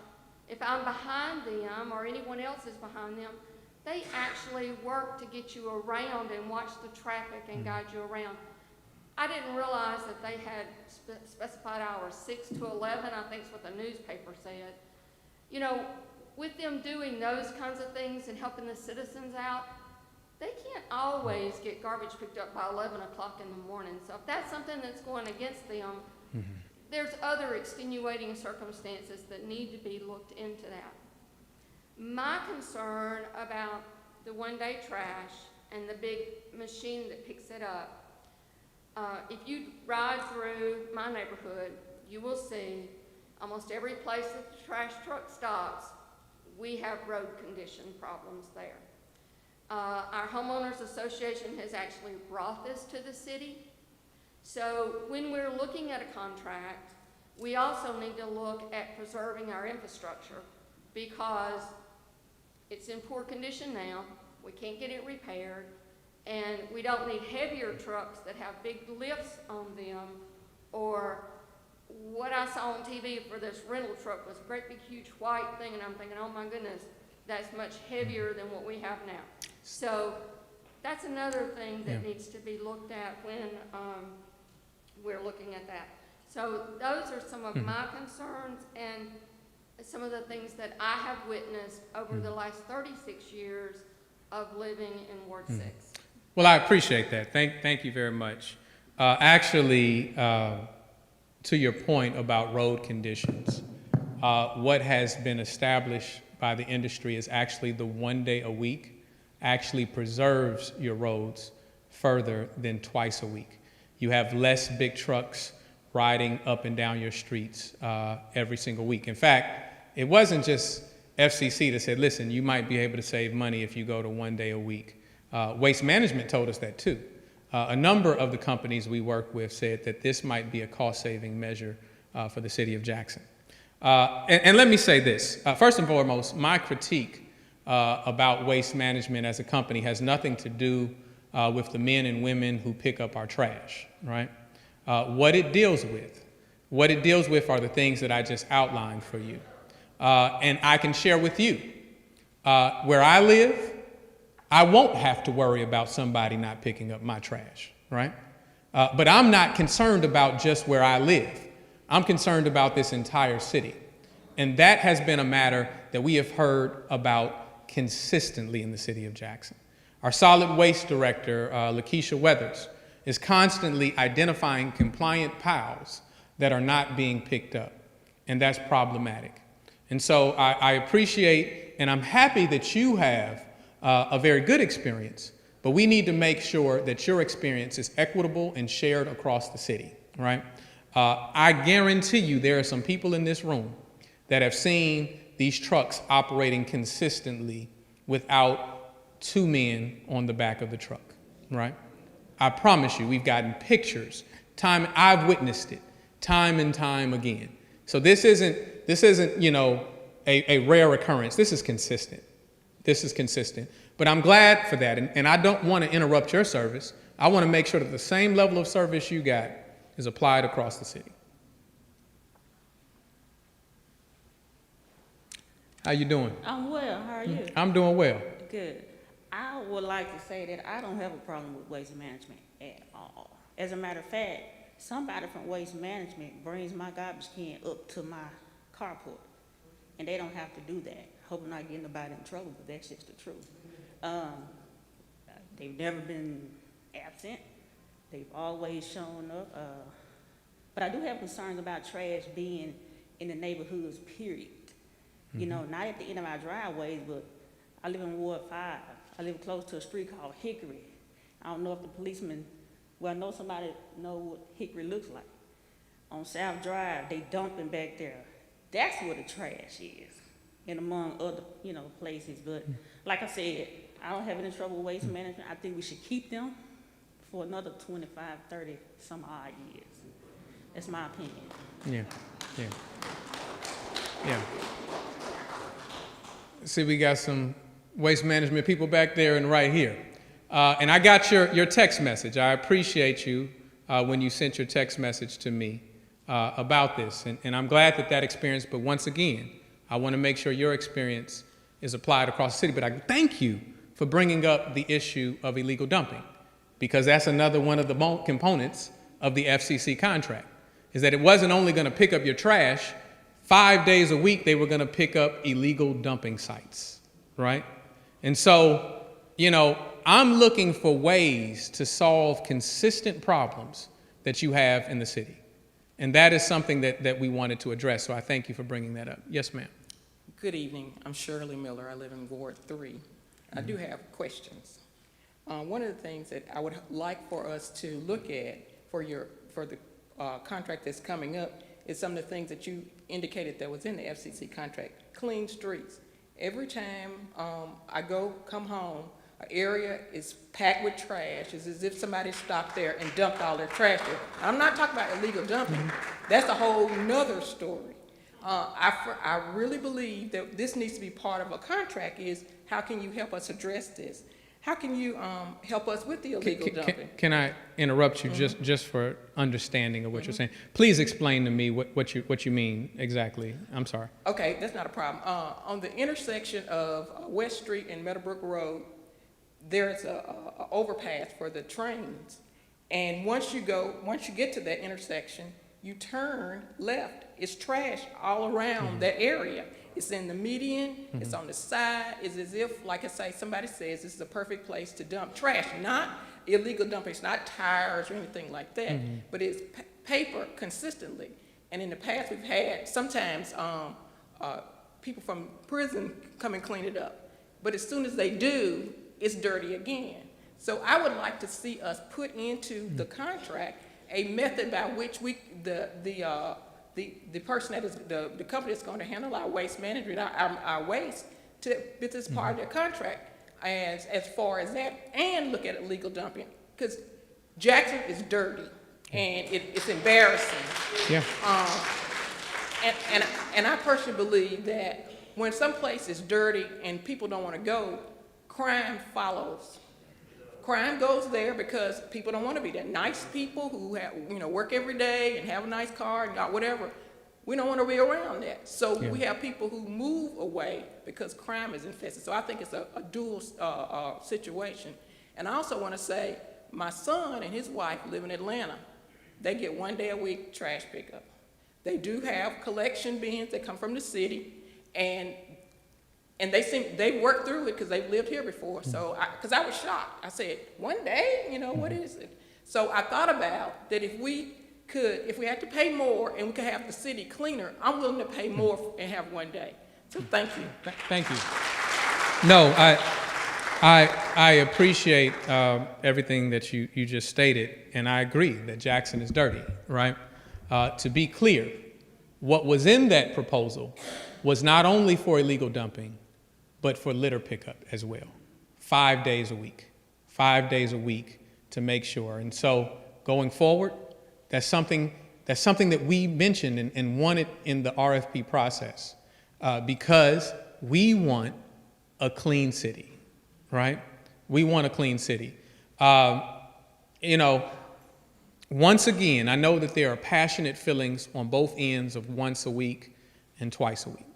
If I'm behind them or anyone else is behind them, they actually work to get you around and watch the traffic and guide you around. I didn't realize that they had specified hours, 6 to 11, I think is what the newspaper said. You know, with them doing those kinds of things and helping the citizens out, they can't always get garbage picked up by 11 o'clock in the morning. So if that's something that's going against them, there's other extenuating circumstances that need to be looked into that. My concern about the one-day trash and the big machine that picks it up, if you ride through my neighborhood, you will see almost every place that the trash truck stops, we have road condition problems there. Our homeowners association has actually brought this to the city. So when we're looking at a contract, we also need to look at preserving our infrastructure, because it's in poor condition now. We can't get it repaired, and we don't need heavier trucks that have big lifts on them, or what I saw on TV for this rental truck was a great big huge white thing, and I'm thinking, oh my goodness, that's much heavier than what we have now. So that's another thing that needs to be looked at when we're looking at that. So those are some of my concerns and some of the things that I have witnessed over the last 36 years of living in Ward 6. Well, I appreciate that. Thank you very much. Actually, to your point about road conditions, what has been established by the industry is actually the 1 day a week actually preserves your roads further than twice a week. You have less big trucks riding up and down your streets every single week. In fact, it wasn't just FCC that said, listen, you might be able to save money if you go to 1 day a week. Waste Management told us that too. A number of the companies we work with said that this might be a cost-saving measure for the city of Jackson. And let me say this. First and foremost, my critique about Waste Management as a company has nothing to do with the men and women who pick up our trash, right? What it deals with are the things that I just outlined for you. And I can share with you, where I live, I won't have to worry about somebody not picking up my trash, right? But I'm not concerned about just where I live. I'm concerned about this entire city. And that has been a matter that we have heard about consistently in the city of Jackson. Our solid waste director, Lakeisha Weathers, is constantly identifying compliant piles that are not being picked up, and that's problematic. And so I appreciate, and I'm happy that you have a very good experience, but we need to make sure that your experience is equitable and shared across the city, right? I guarantee you there are some people in this room that have seen these trucks operating consistently without 2 men on the back of the truck, right? I promise you, we've gotten pictures. I've witnessed it time and time again. So this isn't, you know, a rare occurrence. This is consistent. This is consistent. But I'm glad for that. And I don't want to interrupt your service. I want to make sure that the same level of service you got is applied across the city. How you doing? I'm well. How are you? I'm doing well. Good. I would like to say that I don't have a problem with waste management at all. As a matter of fact, somebody from waste management brings my garbage can up to my carport, and they don't have to do that. Hope I'm not getting nobody in trouble, but that's just the truth. They've never been absent. They've always shown up. But I do have concerns about trash being in the neighborhoods, period. You know, not at the end of our driveways, but I live in Ward 5. I live close to a street called Hickory. I don't know if the policemen, well, I know somebody know what Hickory looks like. On South Drive, they dumping back there. That's where the trash is, and among other, you know, places. But like I said, I don't have any trouble with waste management. I think we should keep them for another 25, 30 some odd years. That's my opinion. Yeah. See, we got some waste management people back there and right here. And I got your text message. I appreciate you when you sent your text message to me about this. And I'm glad that experience, but once again, I want to make sure your experience is applied across the city. But I thank you for bringing up the issue of illegal dumping, because that's another one of the components of the FCC contract, is that it wasn't only going to pick up your trash. 5 days a week, they were going to pick up illegal dumping sites, right? And so, you know, I'm looking for ways to solve consistent problems that you have in the city. And that is something that we wanted to address. So I thank you for bringing that up. Yes, ma'am. Good evening. I'm Shirley Miller. I live in Ward 3. I do have questions. One of the things that I would like for us to look at for the contract that's coming up is some of the things that you indicated that was in the FCC contract. Clean streets. Every time I come home, an area is packed with trash. It's as if somebody stopped there and dumped all their trash there. I'm not talking about illegal dumping. That's a whole nother story. I really believe that this needs to be part of a contract. Is how can you help us address this? How can you help us with the illegal dumping? Can I interrupt you just for understanding of what you're saying? Please explain to me what you mean exactly. I'm sorry. Okay, that's not a problem. On the intersection of West Street and Meadowbrook Road, there's a overpass for the trains. And once you get to that intersection, you turn left. It's trash all around that area. It's in the median, it's on the side. It's as if, like I say, somebody says this is a perfect place to dump trash. Not illegal dumping, it's not tires or anything like that, but it's paper consistently. And in the past, we've had sometimes people from prison come and clean it up. But as soon as they do, it's dirty again. So I would like to see us put into the contract a method by which the person that is the company that's going to handle our waste management, our waste, this is part of their contract as far as that, and look at illegal dumping, because Jackson is dirty and it's embarrassing. Yeah. And I personally believe that when some place is dirty and people don't want to go, crime follows. Crime goes there because people don't want to be there. Nice people who have, work every day and have a nice car and whatever, we don't want to be around that. So we have people who move away because crime is infested. So I think it's a dual situation. And I also want to say, my son and his wife live in Atlanta. They get 1 day a week trash pickup. They do have collection bins that come from the city, and they work through it because they've lived here before. So, because I was shocked. I said, 1 day, what is it? So I thought about that if we had to pay more and we could have the city cleaner, I'm willing to pay more and have one day. So thank you. Thank you. No, I appreciate everything that you just stated, and I agree that Jackson is dirty, right? To be clear, what was in that proposal was not only for illegal dumping, but for litter pickup as well. 5 days a week. 5 days a week to make sure. And so going forward, that's something that we mentioned and wanted in the RFP process because we want a clean city, right? We want a clean city. Once again, I know that there are passionate feelings on both ends of once a week and twice a week,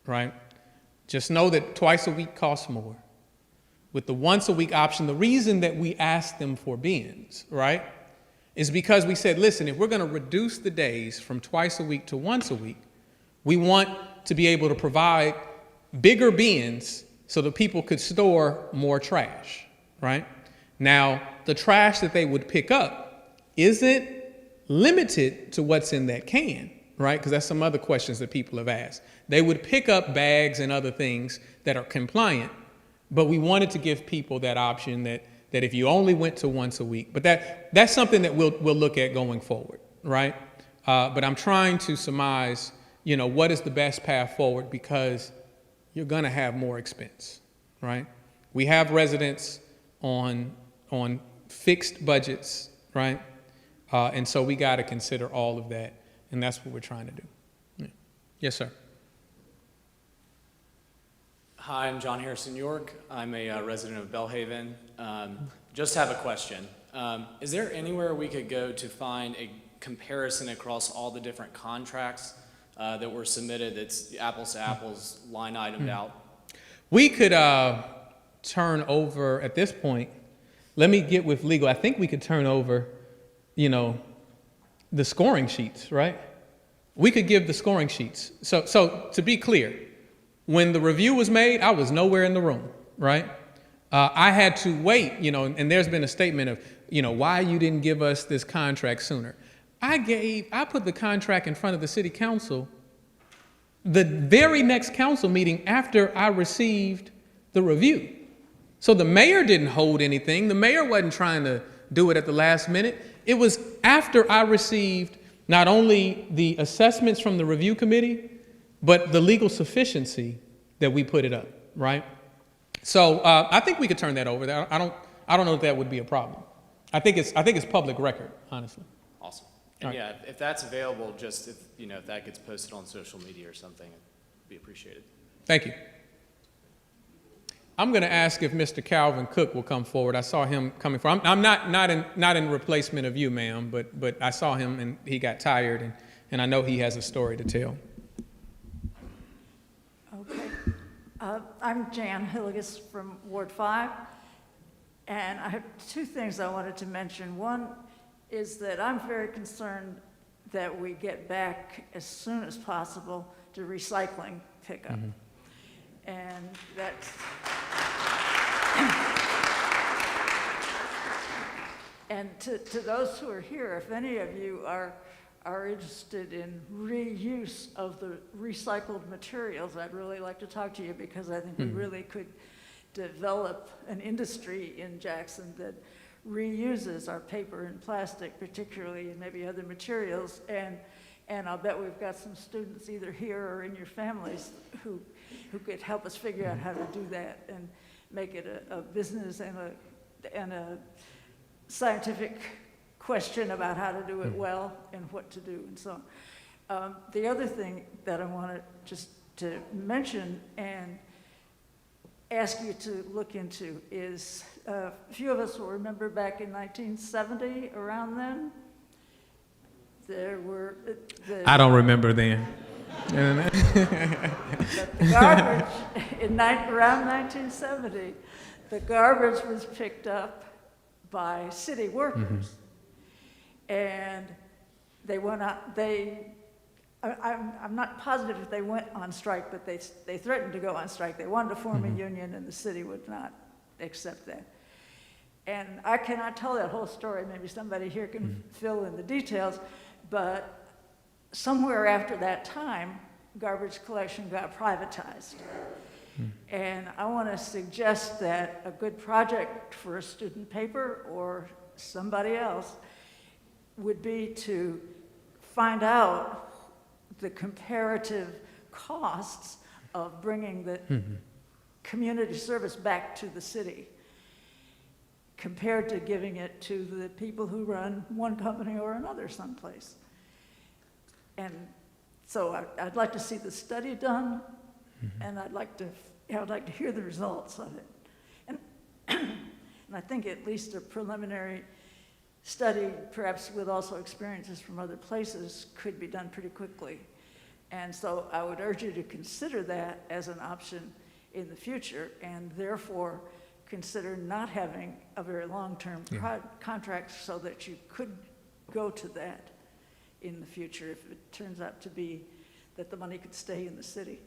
right? Just know that twice a week costs more. With the once a week option, the reason that we asked them for bins, right, is because we said, listen, if we're going to reduce the days from twice a week to once a week, we want to be able to provide bigger bins so that people could store more trash, right? Now, the trash that they would pick up isn't limited to what's in that can, right? Because that's some other questions that people have asked. They would pick up bags and other things that are compliant, but we wanted to give people that option that if you only went to once a week, but that's something that we'll look at going forward, right? But I'm trying to surmise, what is the best path forward because you're gonna have more expense, right? We have residents on fixed budgets, right? And so we gotta consider all of that, and that's what we're trying to do. Yeah. Yes, sir. Hi, I'm John Harrison York. I'm a resident of Bellhaven. Just have a question. Is there anywhere we could go to find a comparison across all the different contracts that were submitted that's apples to apples, line itemed out? We could turn over, at this point, let me get with legal. I think we could turn over, the scoring sheets, right? We could give the scoring sheets. So to be clear, when the review was made, I was nowhere in the room, right? I had to wait, and there's been a statement of, why you didn't give us this contract sooner. I put the contract in front of the city council the very next council meeting after I received the review. So the mayor didn't hold anything. The mayor wasn't trying to do it at the last minute. It was after I received not only the assessments from the review committee, but the legal sufficiency that we put it up, right? So I think we could turn that over. I don't know if that would be a problem. I think it's public record, honestly. Awesome. And Right. yeah, if that's available, just if that gets posted on social media or something, it'd be appreciated. Thank you. I'm going to ask if Mr. Calvin Cook will come forward. I saw him coming forward. I'm not in replacement of you, ma'am, but I saw him and he got tired, and I know he has a story to tell. Okay. I'm Jan Hilligus from Ward 5, and I have two things I wanted to mention. One is that I'm very concerned that we get back as soon as possible to recycling pickup. Mm-hmm. And that's, and to those who are here, if any of you are interested in reuse of the recycled materials, I'd really like to talk to you because I think we really could develop an industry in Jackson that reuses our paper and plastic, particularly, and maybe other materials. And I'll bet we've got some students either here or in your families who could help us figure out how to do that and make it a business and a scientific question about how to do it well and what to do and so on. The other thing that I wanted just to mention and ask you to look into is a few of us will remember back in 1970, around then, there were I don't remember then. the garbage around 1970, the garbage was picked up by city workers, and they went out. I'm not positive if they went on strike, but they threatened to go on strike. They wanted to form a union, and the city would not accept that. And I cannot tell that whole story, maybe somebody here can fill in the details, but somewhere after that time, garbage collection got privatized. And I want to suggest that a good project for a student paper or somebody else would be to find out the comparative costs of bringing the community service back to the city compared to giving it to the people who run one company or another someplace. And so I'd like to see the study done, and I'd like to hear the results of it. And, and I think at least a preliminary study, perhaps with also experiences from other places, could be done pretty quickly. And so I would urge you to consider that as an option in the future, and therefore consider not having a very long-term contract so that you could go to that in the future if it turns out to be that the money could stay in the city.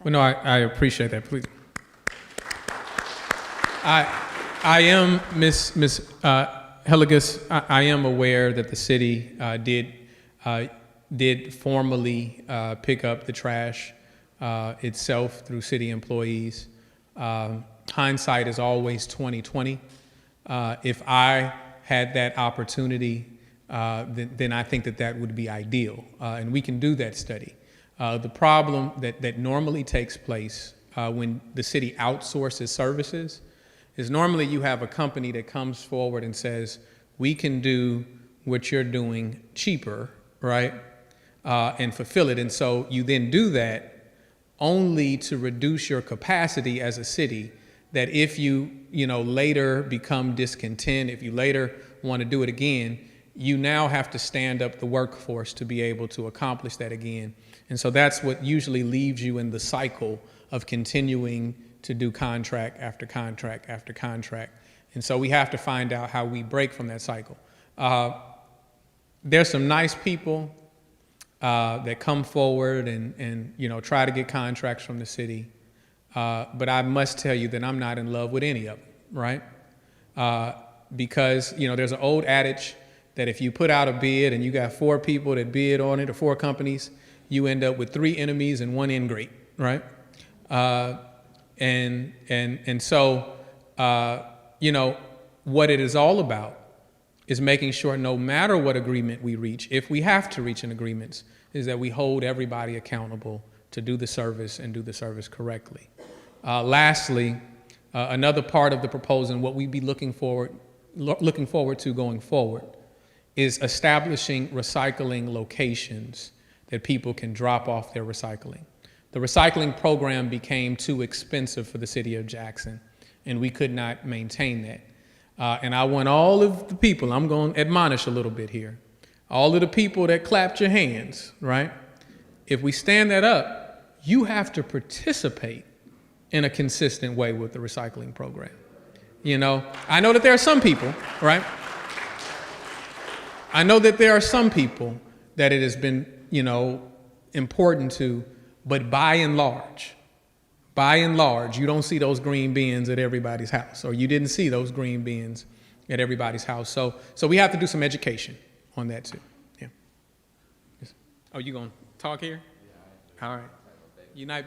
Well, no, I appreciate that. Please. I am, Ms. Hillegas, I am aware that the city did formally pick up the trash itself through city employees. Hindsight is always 20/20. If I had that opportunity, then I think that would be ideal, and we can do that study. The problem that normally takes place when the city outsources services is normally you have a company that comes forward and says, we can do what you're doing cheaper, right, and fulfill it. And so you then do that only to reduce your capacity as a city, that if you later become discontent, if you later want to do it again, you now have to stand up the workforce to be able to accomplish that again. And so that's what usually leaves you in the cycle of continuing to do contract after contract after contract. And so we have to find out how we break from that cycle. There's some nice people that come forward and try to get contracts from the city. But I must tell you that I'm not in love with any of them, right? Because, there's an old adage that if you put out a bid and you got 4 people that bid on it, or 4 companies, you end up with 3 enemies and 1 ingrate, right? And so, what it is all about is making sure no matter what agreement we reach, if we have to reach an agreement, is that we hold everybody accountable to do the service and do the service correctly. Lastly, another part of the proposal and what we'd be looking forward to going forward is establishing recycling locations that people can drop off their recycling. The recycling program became too expensive for the city of Jackson, and we could not maintain that. And I want all of the people, I'm going to admonish a little bit here, all of the people that clapped your hands, right? If we stand that up, you have to participate in a consistent way with the recycling program. I know that there are some people, right? I know that there are some people that it has been, important to, but by and large, you don't see those green bins at everybody's house, or you didn't see those green bins at everybody's house. So we have to do some education on that too. Yeah. Oh, you gonna talk here? Yeah. All right.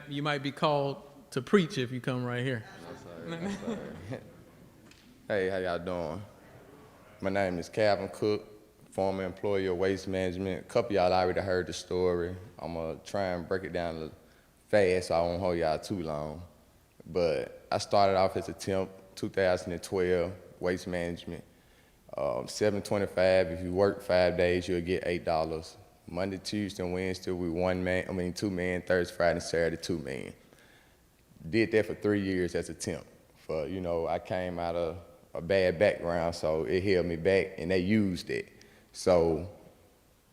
You might be called to preach if you come right here. That's all right. Hey, how y'all doing? My name is Calvin Cook, former employee of Waste Management. A couple of y'all already heard the story. I'm gonna try and break it down fast so I won't hold y'all too long. But I started off as a temp, 2012, Waste Management. $7.25. If you work 5 days, you'll get $8. Monday, Tuesday, and Wednesday, we 2 men. Thursday, Friday, and Saturday, 2 men. Did that for 3 years as a temp. I came out of a bad background, so it held me back, and they used it. So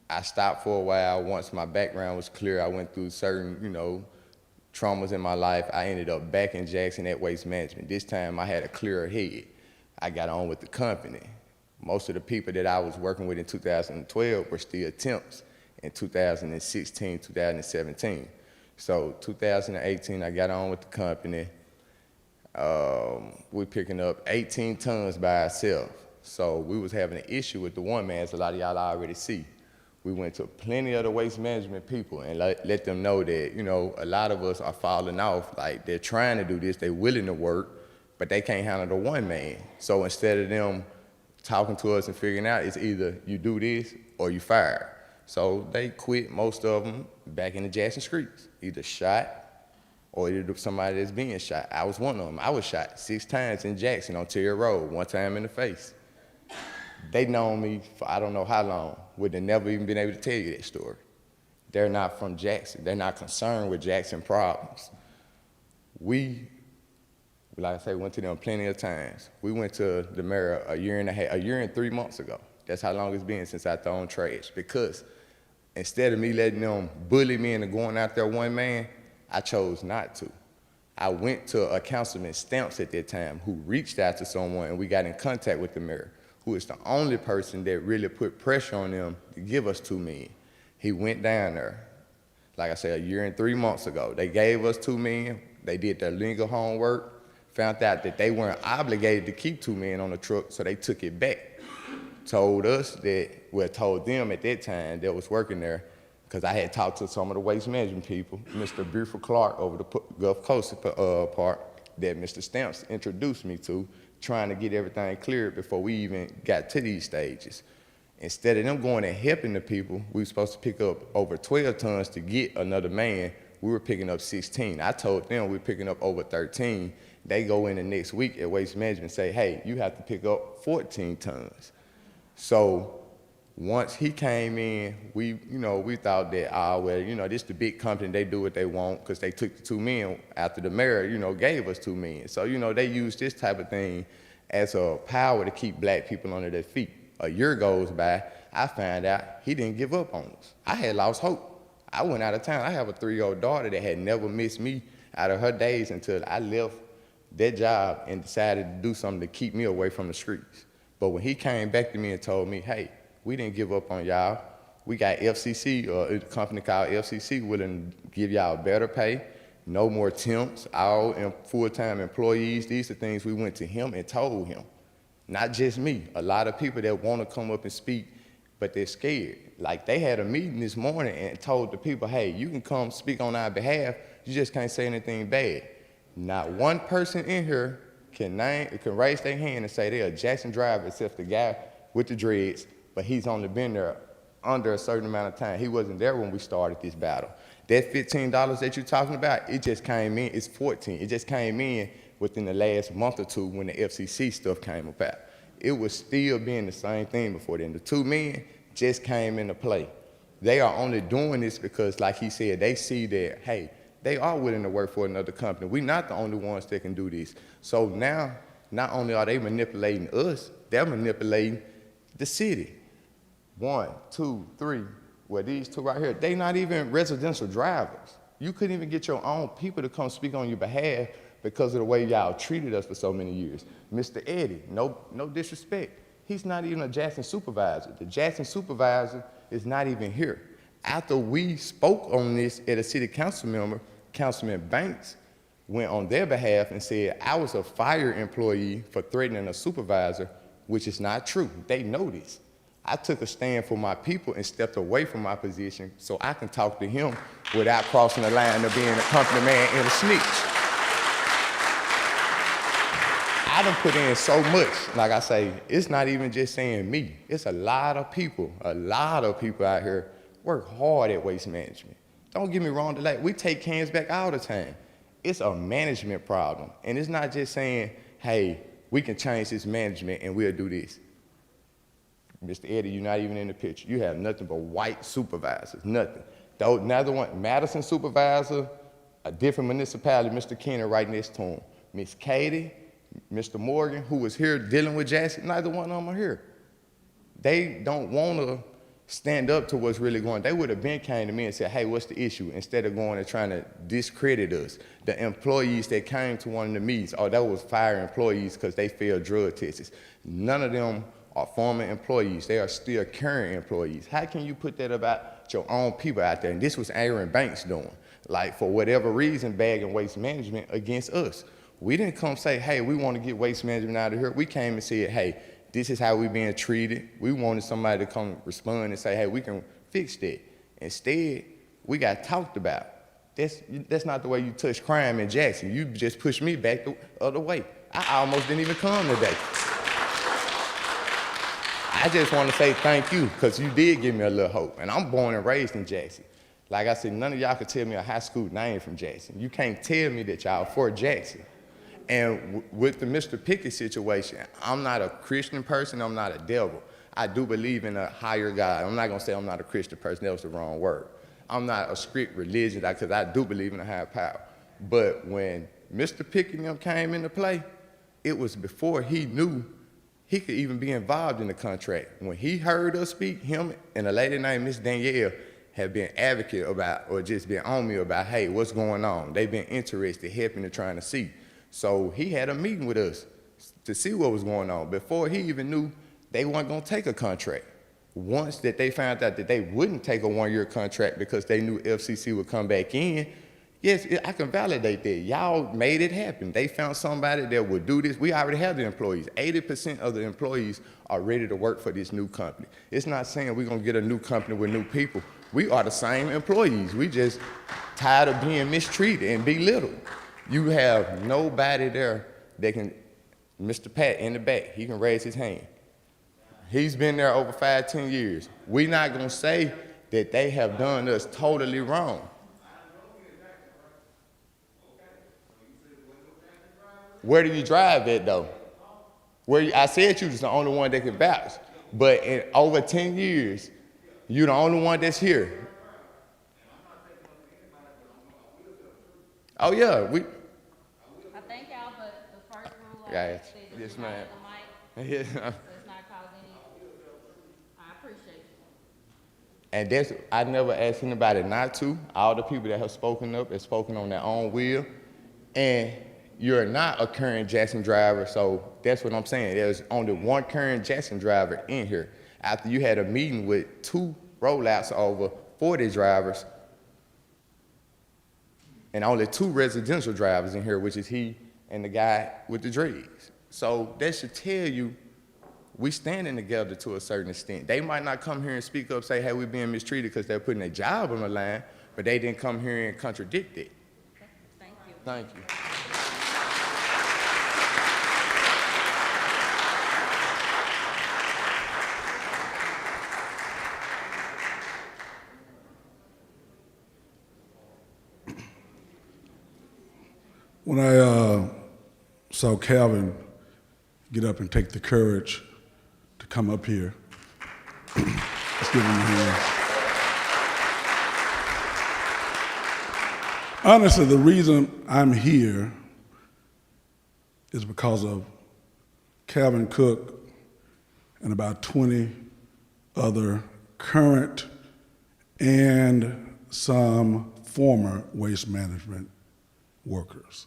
I stopped for a while. Once my background was clear, I went through certain, traumas in my life. I ended up back in Jackson at Waste Management. This time I had a clearer head. I got on with the company. Most of the people that I was working with in 2012 were still temps in 2016, 2017. So 2018, I got on with the company. We're picking up 18 tons by ourselves. So we was having an issue with the one man, as a lot of y'all already see. We went to plenty of the waste management people and let them know that, you know, a lot of us are falling off. Like, they're trying to do this, they're willing to work, but they can't handle the one man. So instead of them talking to us and figuring out, it's either you do this or you fire. So they quit, most of them, back in the Jackson streets, either shot or either somebody that's being shot. I was one of them. I was shot 6 times in Jackson on Terry Road, 1 time in the face. They known me for I don't know how long, would have never even been able to tell you that story. They're not from Jackson. They're not concerned with Jackson problems. We, like I say, went to them plenty of times. We went to the mayor a year and 3 months ago. That's how long it's been since I thrown trash. Because instead of me letting them bully me into going out there one man, I chose not to. I went to a Councilman Stamps at that time who reached out to someone, and we got in contact with the mayor, who is the only person that really put pressure on them to give us $2 million. He went down there, like I said, a year and 3 months ago. They gave us $2 million. They did their legal homework, found out that they weren't obligated to keep $2 million on the truck, so they took it back. Told us that, well, told them at that time that was working there, because I had talked to some of the waste management people, Mr. Buford Clark over the Gulf Coast part that Mr. Stamps introduced me to, trying to get everything cleared before we even got to these stages. Instead of them going and helping the people, we were supposed to pick up over 12 tons to get another man. We were picking up 16. I told them we were picking up over 13. They go in the next week at Waste Management and say, hey, you have to pick up 14 tons. So once he came in, we thought that, this the big company, they do what they want, because they took the $2 million after the mayor, gave us $2 million. So, they use this type of thing as a power to keep black people under their feet. A year goes by, I found out he didn't give up on us. I had lost hope. I went out of town. I have a 3-year-old daughter that had never missed me out of her days until I left that job and decided to do something to keep me away from the streets. But when he came back to me and told me, hey, we didn't give up on y'all. We got FCC, or a company called FCC, willing to give y'all better pay, no more temps, all full-time employees. These are things we went to him and told him. Not just me, a lot of people that want to come up and speak, but they're scared. Like, they had a meeting this morning and told the people, hey, you can come speak on our behalf, you just can't say anything bad. Not one person in here can raise their hand and say they're a Jackson driver, except the guy with the dreads, but he's only been there under a certain amount of time. He wasn't there when we started this battle. That $15 that you're talking about, it just came in, it's 14. It just came in within the last month or two when the FCC stuff came about. It was still being the same thing before then. The $2 million just came into play. They are only doing this because, like he said, they see that, hey, they are willing to work for another company. We're not the only ones that can do this. So now, not only are they manipulating us, they're manipulating the city. 1, 2, 3, well, these two right here, they not even residential drivers. You couldn't even get your own people to come speak on your behalf because of the way y'all treated us for so many years. Mr. Eddie, no disrespect, he's not even a Jackson supervisor. The Jackson supervisor is not even here. After we spoke on this at a city council member, Councilman Banks went on their behalf and said I was a fire employee for threatening a supervisor, which is not true. They know this. I took a stand for my people and stepped away from my position so I can talk to him without crossing the line of being a company man and a snitch. I done put in so much. Like I say, it's not even just saying me. It's a lot of people out here work hard at waste management. Don't get me wrong, we take cans back all the time. It's a management problem. And it's not just saying, hey, we can change this management and we'll do this. Mr. Eddie, you're not even in the picture. You have nothing but white supervisors, nothing. Another one, Madison supervisor, a different municipality, Mr. Kenner right next to him. Miss Katie, Mr. Morgan, who was here dealing with Jackson, neither one of them are here. They don't want to stand up to what's really going on. They would have been came to me and said, hey, what's the issue? Instead of going and trying to discredit us. The employees that came to one of the meetings, that was fire employees because they failed drug tests. None of them are former employees. They are still current employees. How can you put that about your own people out there? And this was Aaron Banks doing. Like, for whatever reason, bagging waste management against us. We didn't come say, hey, we want to get waste management out of here. We came and said, hey, this is how we being treated. We wanted somebody to come respond and say, hey, we can fix that. Instead, we got talked about. That's not the way you touch crime in Jackson. You just pushed me back the other way. I almost didn't even come today. I just want to say thank you, because you did give me a little hope. And I'm born and raised in Jackson. Like I said, none of y'all could tell me a high school name from Jackson. You can't tell me that y'all for Jackson. And with the Mr. Pickett situation, I'm not a Christian person, I'm not a devil. I do believe in a higher God. I'm not gonna say I'm not a Christian person, that was the wrong word. I'm not a strict religion, because I do believe in a higher power. But when Mr. Pickett and them came into play, it was before he knew he could even be involved in the contract. When he heard us speak, him and a lady named Miss Danielle have been advocate about, or just been on me about, hey, what's going on? They've been interested, helping and trying to see. So he had a meeting with us to see what was going on before he even knew they weren't gonna take a contract. Once that they found out that they wouldn't take a one-year contract because they knew FCC would come back in, yes, I can validate that. Y'all made it happen. They found somebody that would do this. We already have the employees. 80% of the employees are ready to work for this new company. It's not saying we're gonna get a new company with new people. We are the same employees. We just tired of being mistreated and belittled. You have nobody there that can, Mr. Pat in the back, he can raise his hand. He's been there over 5-10 years. We're not gonna say that they have done us totally wrong. Where do you drive at though? I said you was the only one that could vouch, but in over 10 years, you're the only one that's here. Oh yeah, I thank y'all, but the first rule I Guys, asked is yes, that ma'am. the mic does not cause any, I appreciate you. And that's, I never asked anybody not to. All the people that have spoken up have spoken on their own will. And you're not a current Jackson driver, so that's what I'm saying. There's only one current Jackson driver in here. After you had a meeting with 2 rollouts over 40 drivers, and only 2 residential drivers in here, which is he and the guy with the dreads. So that should tell you we standing together to a certain extent. They might not come here and speak up, say, hey, we're being mistreated because they're putting their job on the line, but they didn't come here and contradict it. Thank you. Thank you. When I saw Calvin get up and take the courage to come up here, let's give him a hand. Honestly, the reason I'm here is because of Calvin Cook and about 20 other current and some former waste management workers.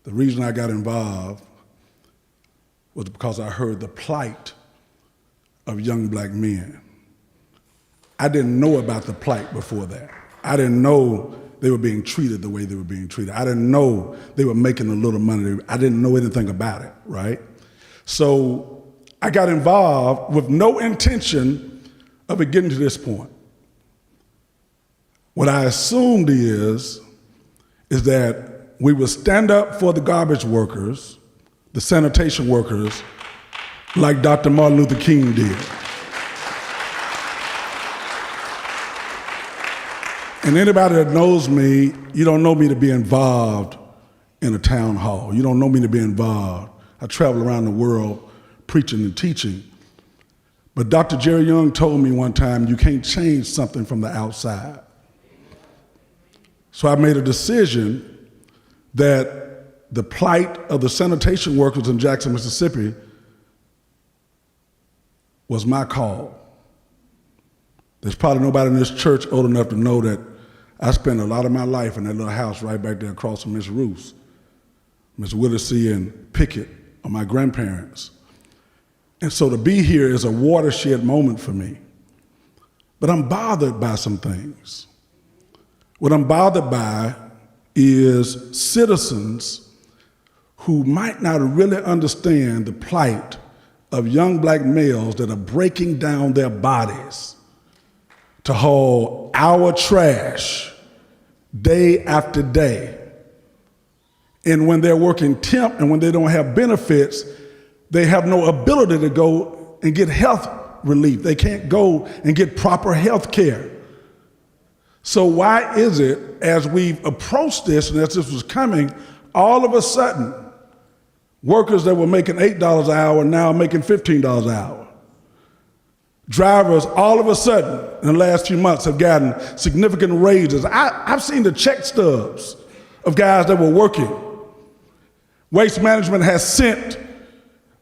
The reason I got involved was because I heard the plight of young black men. I didn't know about the plight before that. I didn't know they were being treated the way they were being treated. I didn't know they were making a little money. I didn't know anything about it, right? So I got involved with no intention of it getting to this point. What I assumed is that we would stand up for the garbage workers, the sanitation workers, like Dr. Martin Luther King did. And anybody that knows me, you don't know me to be involved in a town hall. You don't know me to be involved. I travel around the world preaching and teaching. But Dr. Jerry Young told me one time, you can't change something from the outside. So I made a decision that the plight of the sanitation workers in Jackson, Mississippi was my call. There's probably nobody in this church old enough to know that I spent a lot of my life in that little house right back there across from Miss Roos. Miss Willacy and Pickett are my grandparents. And so to be here is a watershed moment for me. But I'm bothered by some things. What I'm bothered by is citizens who might not really understand the plight of young black males that are breaking down their bodies to haul our trash day after day. And when they're working temp and when they don't have benefits, they have no ability to go and get health relief. They can't go and get proper health care. So why is it, as we've approached this and as this was coming, all of a sudden, workers that were making $8 an hour are now making $15 an hour? Drivers, all of a sudden, in the last few months, have gotten significant raises. I've seen the check stubs of guys that were working. Waste Management has sent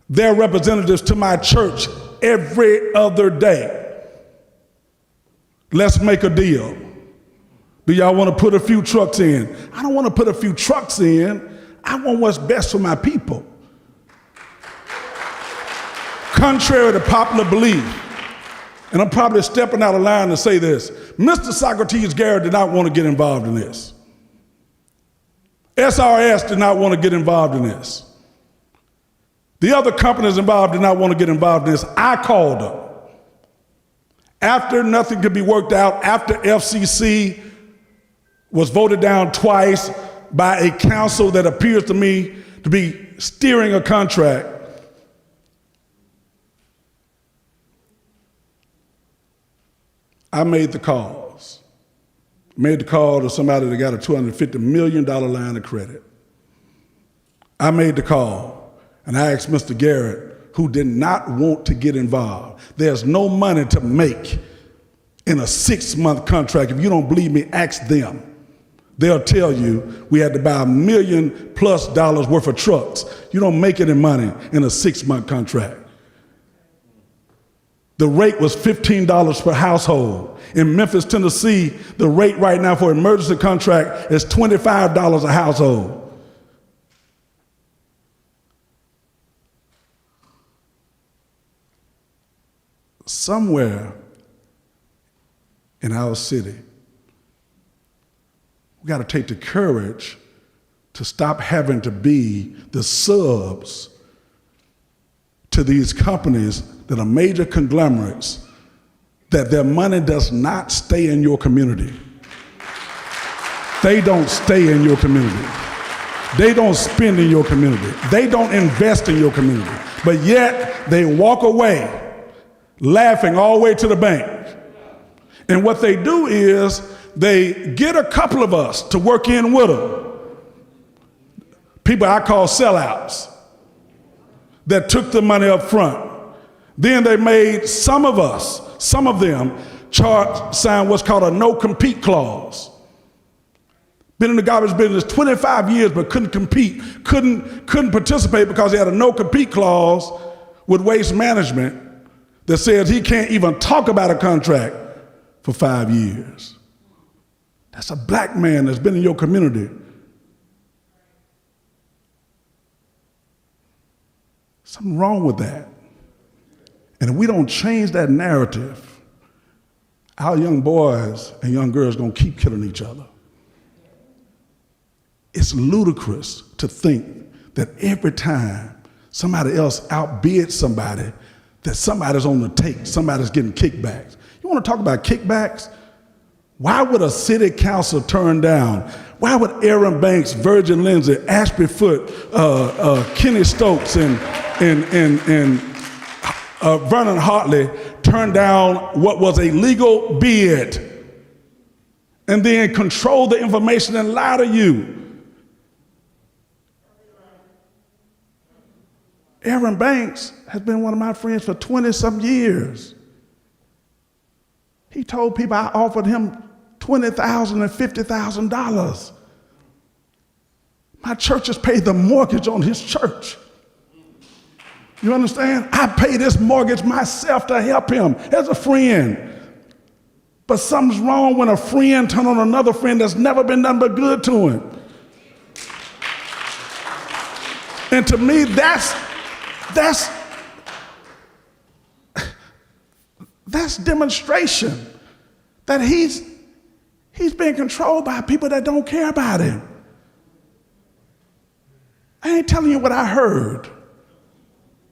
their representatives to my church every other day. Let's make a deal. Do y'all want to put a few trucks in? I don't want to put a few trucks in. I want what's best for my people. Contrary to popular belief, and I'm probably stepping out of line to say this, Mr. Socrates Garrett did not want to get involved in this. SRS did not want to get involved in this. The other companies involved did not want to get involved in this. I called them. After nothing could be worked out, after FCC was voted down twice by a council that appears to me to be steering a contract, I made the calls. Made the call to somebody that got a $250 million line of credit. I made the call, and I asked Mr. Garrett, who did not want to get involved. There's no money to make in a 6-month contract. If you don't believe me, ask them. They'll tell you we had to buy $1 million+ worth of trucks. You don't make any money in a 6-month contract. The rate was $15 per household. In Memphis, Tennessee, the rate right now for an emergency contract is $25 a household. Somewhere in our city, we got to take the courage to stop having to be the subs to these companies that are major conglomerates, that their money does not stay in your community. They don't stay in your community. They don't spend in your community. They don't invest in your community. But yet they walk away laughing all the way to the bank. And what they do is they get a couple of us to work in with them. People I call sellouts that took the money up front. Then they made some of them, sign what's called a no-compete clause. Been in the garbage business 25 years but couldn't compete, couldn't participate because they had a no-compete clause with Waste Management that says he can't even talk about a contract for 5 years. That's a black man that's been in your community. Something wrong with that. And if we don't change that narrative, our young boys and young girls are going to keep killing each other. It's ludicrous to think that every time somebody else outbids somebody, that somebody's on the take, somebody's getting kickbacks. You want to talk about kickbacks? Why would a city council turn down? Why would Aaron Banks, Virgin Lindsay, Ashby Foote, Kenny Stokes, and Vernon Hartley turn down what was a legal bid and then control the information and lie to you? Aaron Banks has been one of my friends for 20-some years. He told people I offered him $20,000 and $50,000. My church has paid the mortgage on his church. You understand? I paid this mortgage myself to help him as a friend. But something's wrong when a friend turns on another friend that's never been nothing but good to him. And to me, that's demonstration that he's being controlled by people that don't care about him. I ain't telling you what I heard.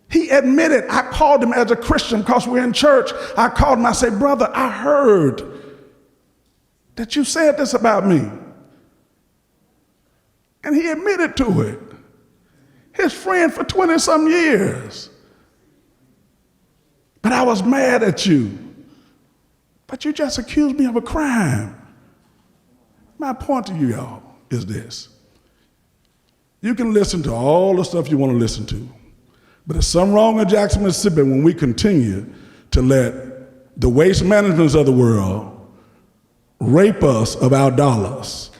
He admitted, I called him as a Christian because we're in church. I called him, I said, brother, I heard that you said this about me. And he admitted to it. His friend for 20-some years. But I was mad at you. But you just accused me of a crime. My point to you, y'all, is this. You can listen to all the stuff you want to listen to. But there's something wrong in Jackson, Mississippi when we continue to let the waste managements of the world rape us of our dollars.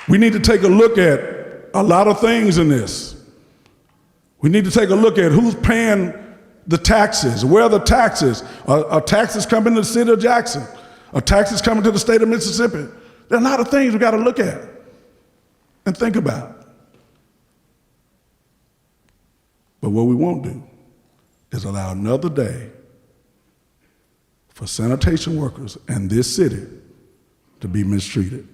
We need to take a look at a lot of things in this. We need to take a look at who's paying the taxes. Where are the taxes? Are taxes coming to the city of Jackson? Are taxes coming to the state of Mississippi? There are a lot of things we got to look at and think about. But what we won't do is allow another day for sanitation workers in this city to be mistreated.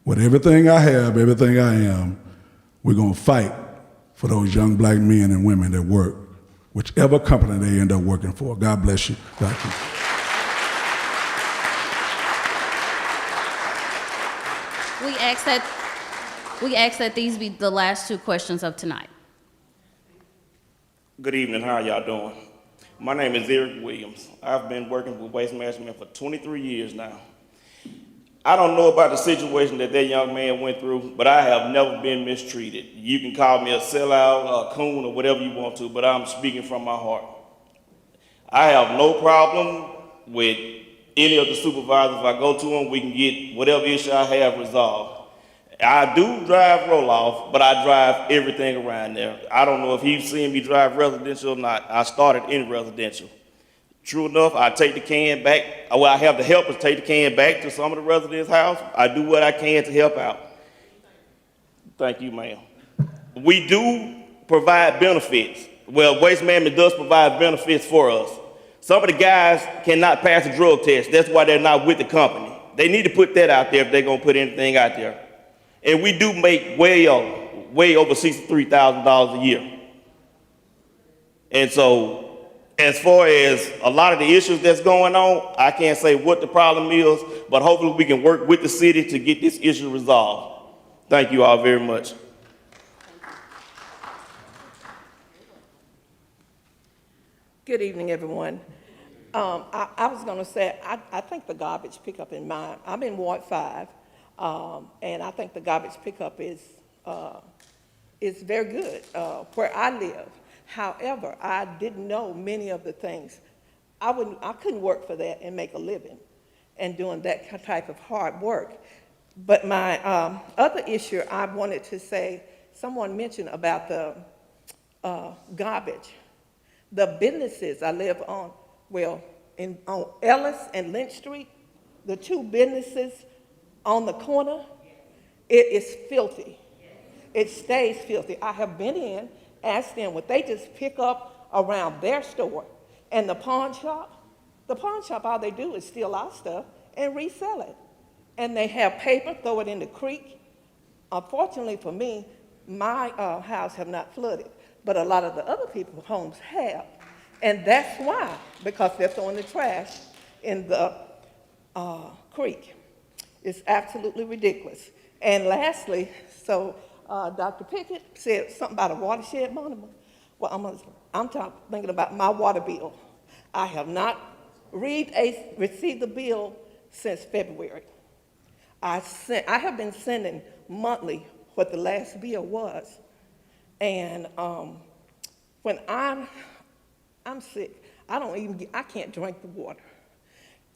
With everything I have, everything I am, we're going to fight for those young black men and women that work, whichever company they end up working for. God bless you. Thank you. We ask that these be the last two questions of tonight. Good evening, how y'all doing? My name is Eric Williams. I've been working with Waste Management for 23 years now. I don't know about the situation that young man went through, but I have never been mistreated. You can call me a sellout, a coon, or whatever you want to, but I'm speaking from my heart. I have no problem with any of the supervisors. If I go to them, we can get whatever issue I have resolved. I do drive roll-off, but I drive everything around there. I don't know if he's seen me drive residential or not. I started in residential. True enough, I take the can back. Well, I have the helpers take the can back to some of the residents' house. I do what I can to help out. Thank you, ma'am. We do provide benefits. Well, Waste Management does provide benefits for us. Some of the guys cannot pass a drug test. That's why they're not with the company. They need to put that out there if they're going to put anything out there. And we do make way over $63,000 a year. And so, as far as a lot of the issues that's going on, I can't say what the problem is, but hopefully we can work with the city to get this issue resolved. Thank you all very much. Good evening, everyone. I was going to say, I think the garbage pickup in mine, I'm in Ward 5, and I think the garbage pickup is very good where I live. However, I didn't know many of the things. I couldn't work for that and make a living and doing that type of hard work. But my other issue I wanted to say, someone mentioned about the garbage. The businesses I live on, on Ellis and Lynch Street, the two businesses on the corner, it is filthy. It stays filthy. I have been in, asked them what they just pick up around their store. And the pawn shop, all they do is steal our stuff and resell it. And they have paper, throw it in the creek. Unfortunately for me, my house have not flooded, but a lot of the other people's homes have. And that's why, because they're throwing the trash in the creek. It's absolutely ridiculous. And lastly, Dr. Pickett said something about a watershed monument. Well, I'm thinking about my water bill. I have not received the bill since February. I have been sending monthly what the last bill was. And when I'm sick, I can't drink the water.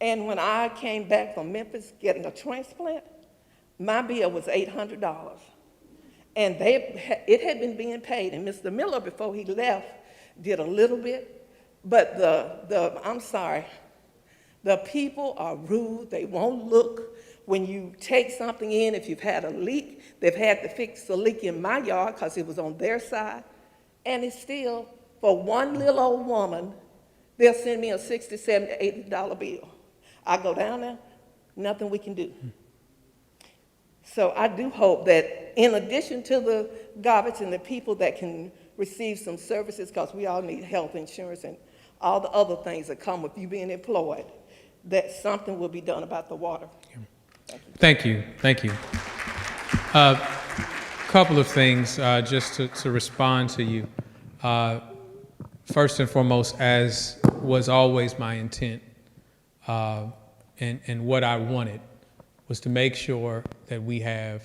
And when I came back from Memphis getting a transplant, my bill was $800. And it had been being paid, and Mr. Miller, before he left, did a little bit, but I'm sorry, the people are rude, they won't look. When you take something in, if you've had a leak, they've had to fix the leak in my yard because it was on their side, and it's still, for one little old woman They'll send me a $60, $70, $80 bill. I go down there, nothing we can do. So I do hope that in addition to the garbage and the people that can receive some services, because we all need health insurance and all the other things that come with you being employed, that something will be done about the water. Thank you. Thank you. Couple of things just to respond to you. First and foremost, as was always my intent, and what I wanted was to make sure that we have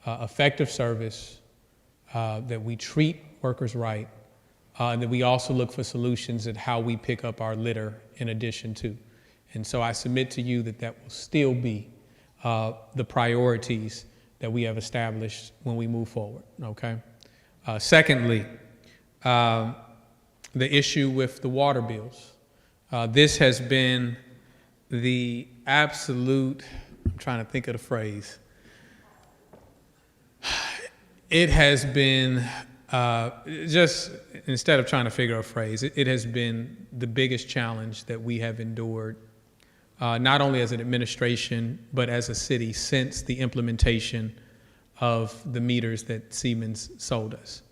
effective service, that we treat workers right, and that we also look for solutions at how we pick up our litter in addition to. And so I submit to you that that will still be the priorities that we have established when we move forward, okay? Secondly, the issue with the water bills. This has been the absolute, I'm trying to think of the phrase. It has been, just instead of trying to figure out a phrase, it has been the biggest challenge that we have endured, not only as an administration, but as a city since the implementation of the meters that Siemens sold us.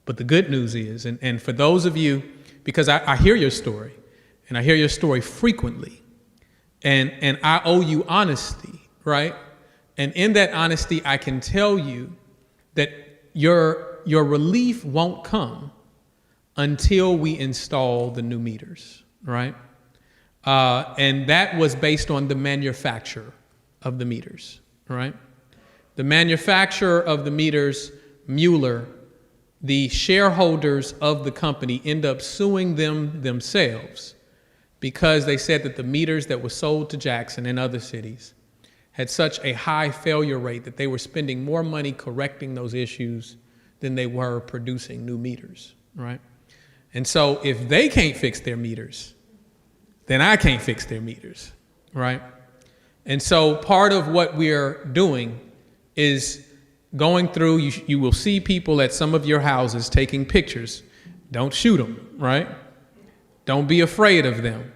But the good news is, and for those of you, because I hear your story, and I hear your story frequently, and I owe you honesty, right? And in that honesty, I can tell you that your relief won't come until we install the new meters, right? And that was based on the manufacturer of the meters, right? The manufacturer of the meters, Mueller, the shareholders of the company end up suing them themselves because they said that the meters that were sold to Jackson and other cities had such a high failure rate that they were spending more money correcting those issues than they were producing new meters, right? And so if they can't fix their meters, then I can't fix their meters, right? And so part of what we're doing is going through, you will see people at some of your houses taking pictures. Don't shoot them, right? Don't be afraid of them.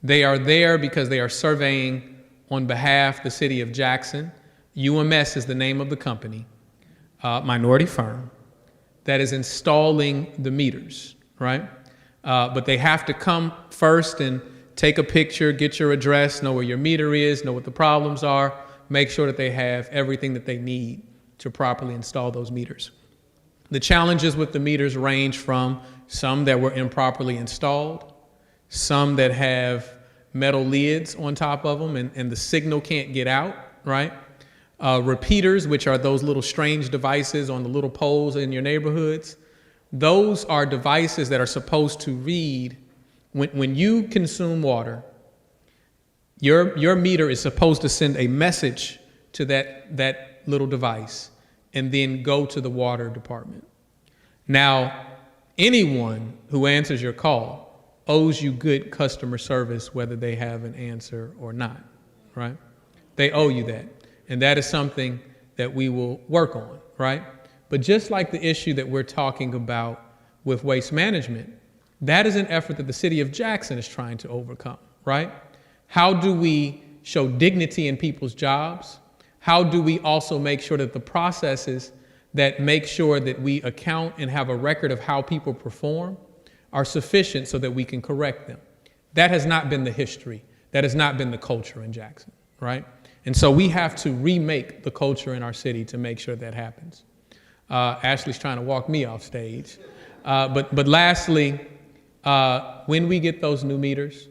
They are there because they are surveying on behalf of the city of Jackson. UMS is the name of the company, minority firm, that is installing the meters, right? But they have to come first and take a picture, get your address, know where your meter is, know what the problems are, make sure that they have everything that they need to properly install those meters. The challenges with the meters range from some that were improperly installed, some that have metal lids on top of them and the signal can't get out, right? Repeaters, which are those little strange devices on the little poles in your neighborhoods. Those are devices that are supposed to read, when you consume water, your meter is supposed to send a message to that little device and then go to the water department. Now, anyone who answers your call owes you good customer service, whether they have an answer or not, right? They owe you that. And that is something that we will work on, right? But just like the issue that we're talking about with waste management, that is an effort that the city of Jackson is trying to overcome, right? How do we show dignity in people's jobs? How do we also make sure that the processes that make sure that we account and have a record of how people perform are sufficient so that we can correct them? That has not been the history. That has not been the culture in Jackson, right? And so we have to remake the culture in our city to make sure that happens. Ashley's trying to walk me off stage. But lastly, when we get those new meters,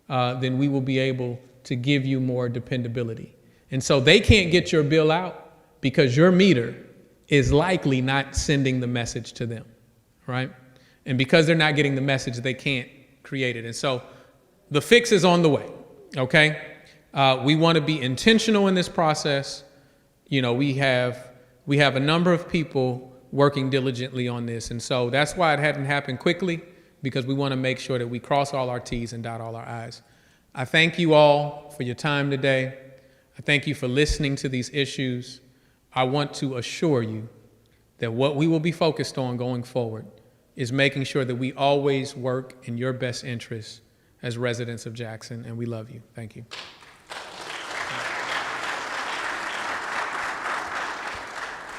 then we will be able to give you more dependability. And so they can't get your bill out because your meter is likely not sending the message to them, right? And because they're not getting the message, they can't create it. And so the fix is on the way, okay? We want to be intentional in this process. You know, we have a number of people working diligently on this. And so that's why it hadn't happened quickly, because we want to make sure that we cross all our T's and dot all our I's. I thank you all for your time today. I thank you for listening to these issues. I want to assure you that what we will be focused on going forward is making sure that we always work in your best interests as residents of Jackson, and we love you. Thank you.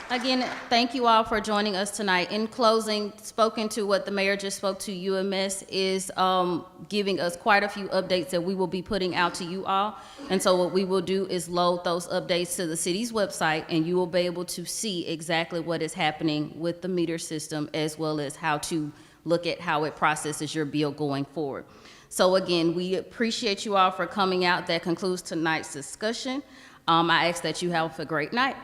Again, thank you all for joining us tonight. In closing, spoken to what the mayor just spoke to, UMS is giving us quite a few updates that we will be putting out to you all. And so what we will do is load those updates to the city's website, and you will be able to see exactly what is happening with the meter system, as well as how to look at how it processes your bill going forward. So again, we appreciate you all for coming out. That concludes tonight's discussion. I ask that you have a great night.